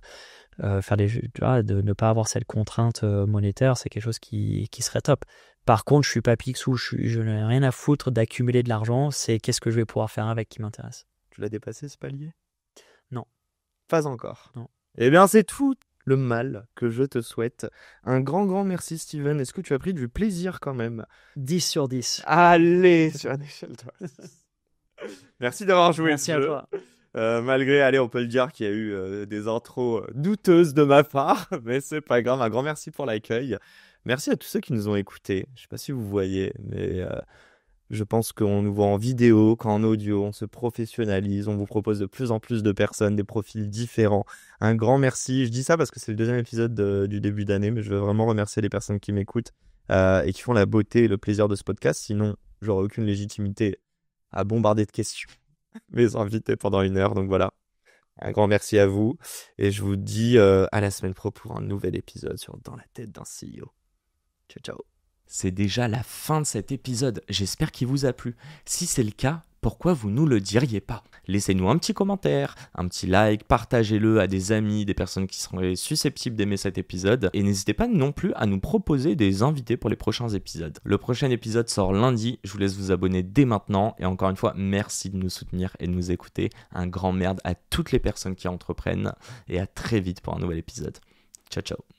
ne pas avoir cette contrainte monétaire, c'est quelque chose qui serait top. Par contre, je suis pas Picsou, je n'ai rien à foutre d'accumuler de l'argent, c'est qu'est-ce que je vais pouvoir faire avec qui m'intéresse. Tu l'as dépassé ce palier? Non. Pas encore. Non. Eh bien, c'est tout le mal que je te souhaite. Un grand merci, Steven. Est-ce que tu as pris du plaisir quand même? 10 sur 10. Allez, sur une échelle, toi. Merci d'avoir joué Merci ce à jeu. toi. Malgré, allez, on peut le dire qu'il y a eu des intros douteuses de ma part, mais c'est pas grave. Un grand merci pour l'accueil. Merci à tous ceux qui nous ont écoutés. Je sais pas si vous voyez, mais je pense qu'on nous voit en vidéo, qu'en audio, on se professionnalise. On vous propose de plus en plus de personnes, des profils différents. Un grand merci. Je dis ça parce que c'est le deuxième épisode du début d'année, mais je veux vraiment remercier les personnes qui m'écoutent et qui font la beauté et le plaisir de ce podcast. Sinon, j'aurais aucune légitimité à bombarder de questions mes invités pendant 1 heure. Donc voilà, un grand merci à vous. Et je vous dis à la semaine pro pour un nouvel épisode sur Dans la tête d'un CEO. Ciao, ciao. C'est déjà la fin de cet épisode. J'espère qu'il vous a plu. Si c'est le cas, pourquoi vous nous le diriez pas? Laissez-nous un petit commentaire, un petit like, partagez-le à des amis, des personnes qui seraient susceptibles d'aimer cet épisode. Et n'hésitez pas non plus à nous proposer des invités pour les prochains épisodes. Le prochain épisode sort lundi. Je vous laisse vous abonner dès maintenant. Et encore une fois, merci de nous soutenir et de nous écouter. Un grand merde à toutes les personnes qui entreprennent. Et à très vite pour un nouvel épisode. Ciao, ciao.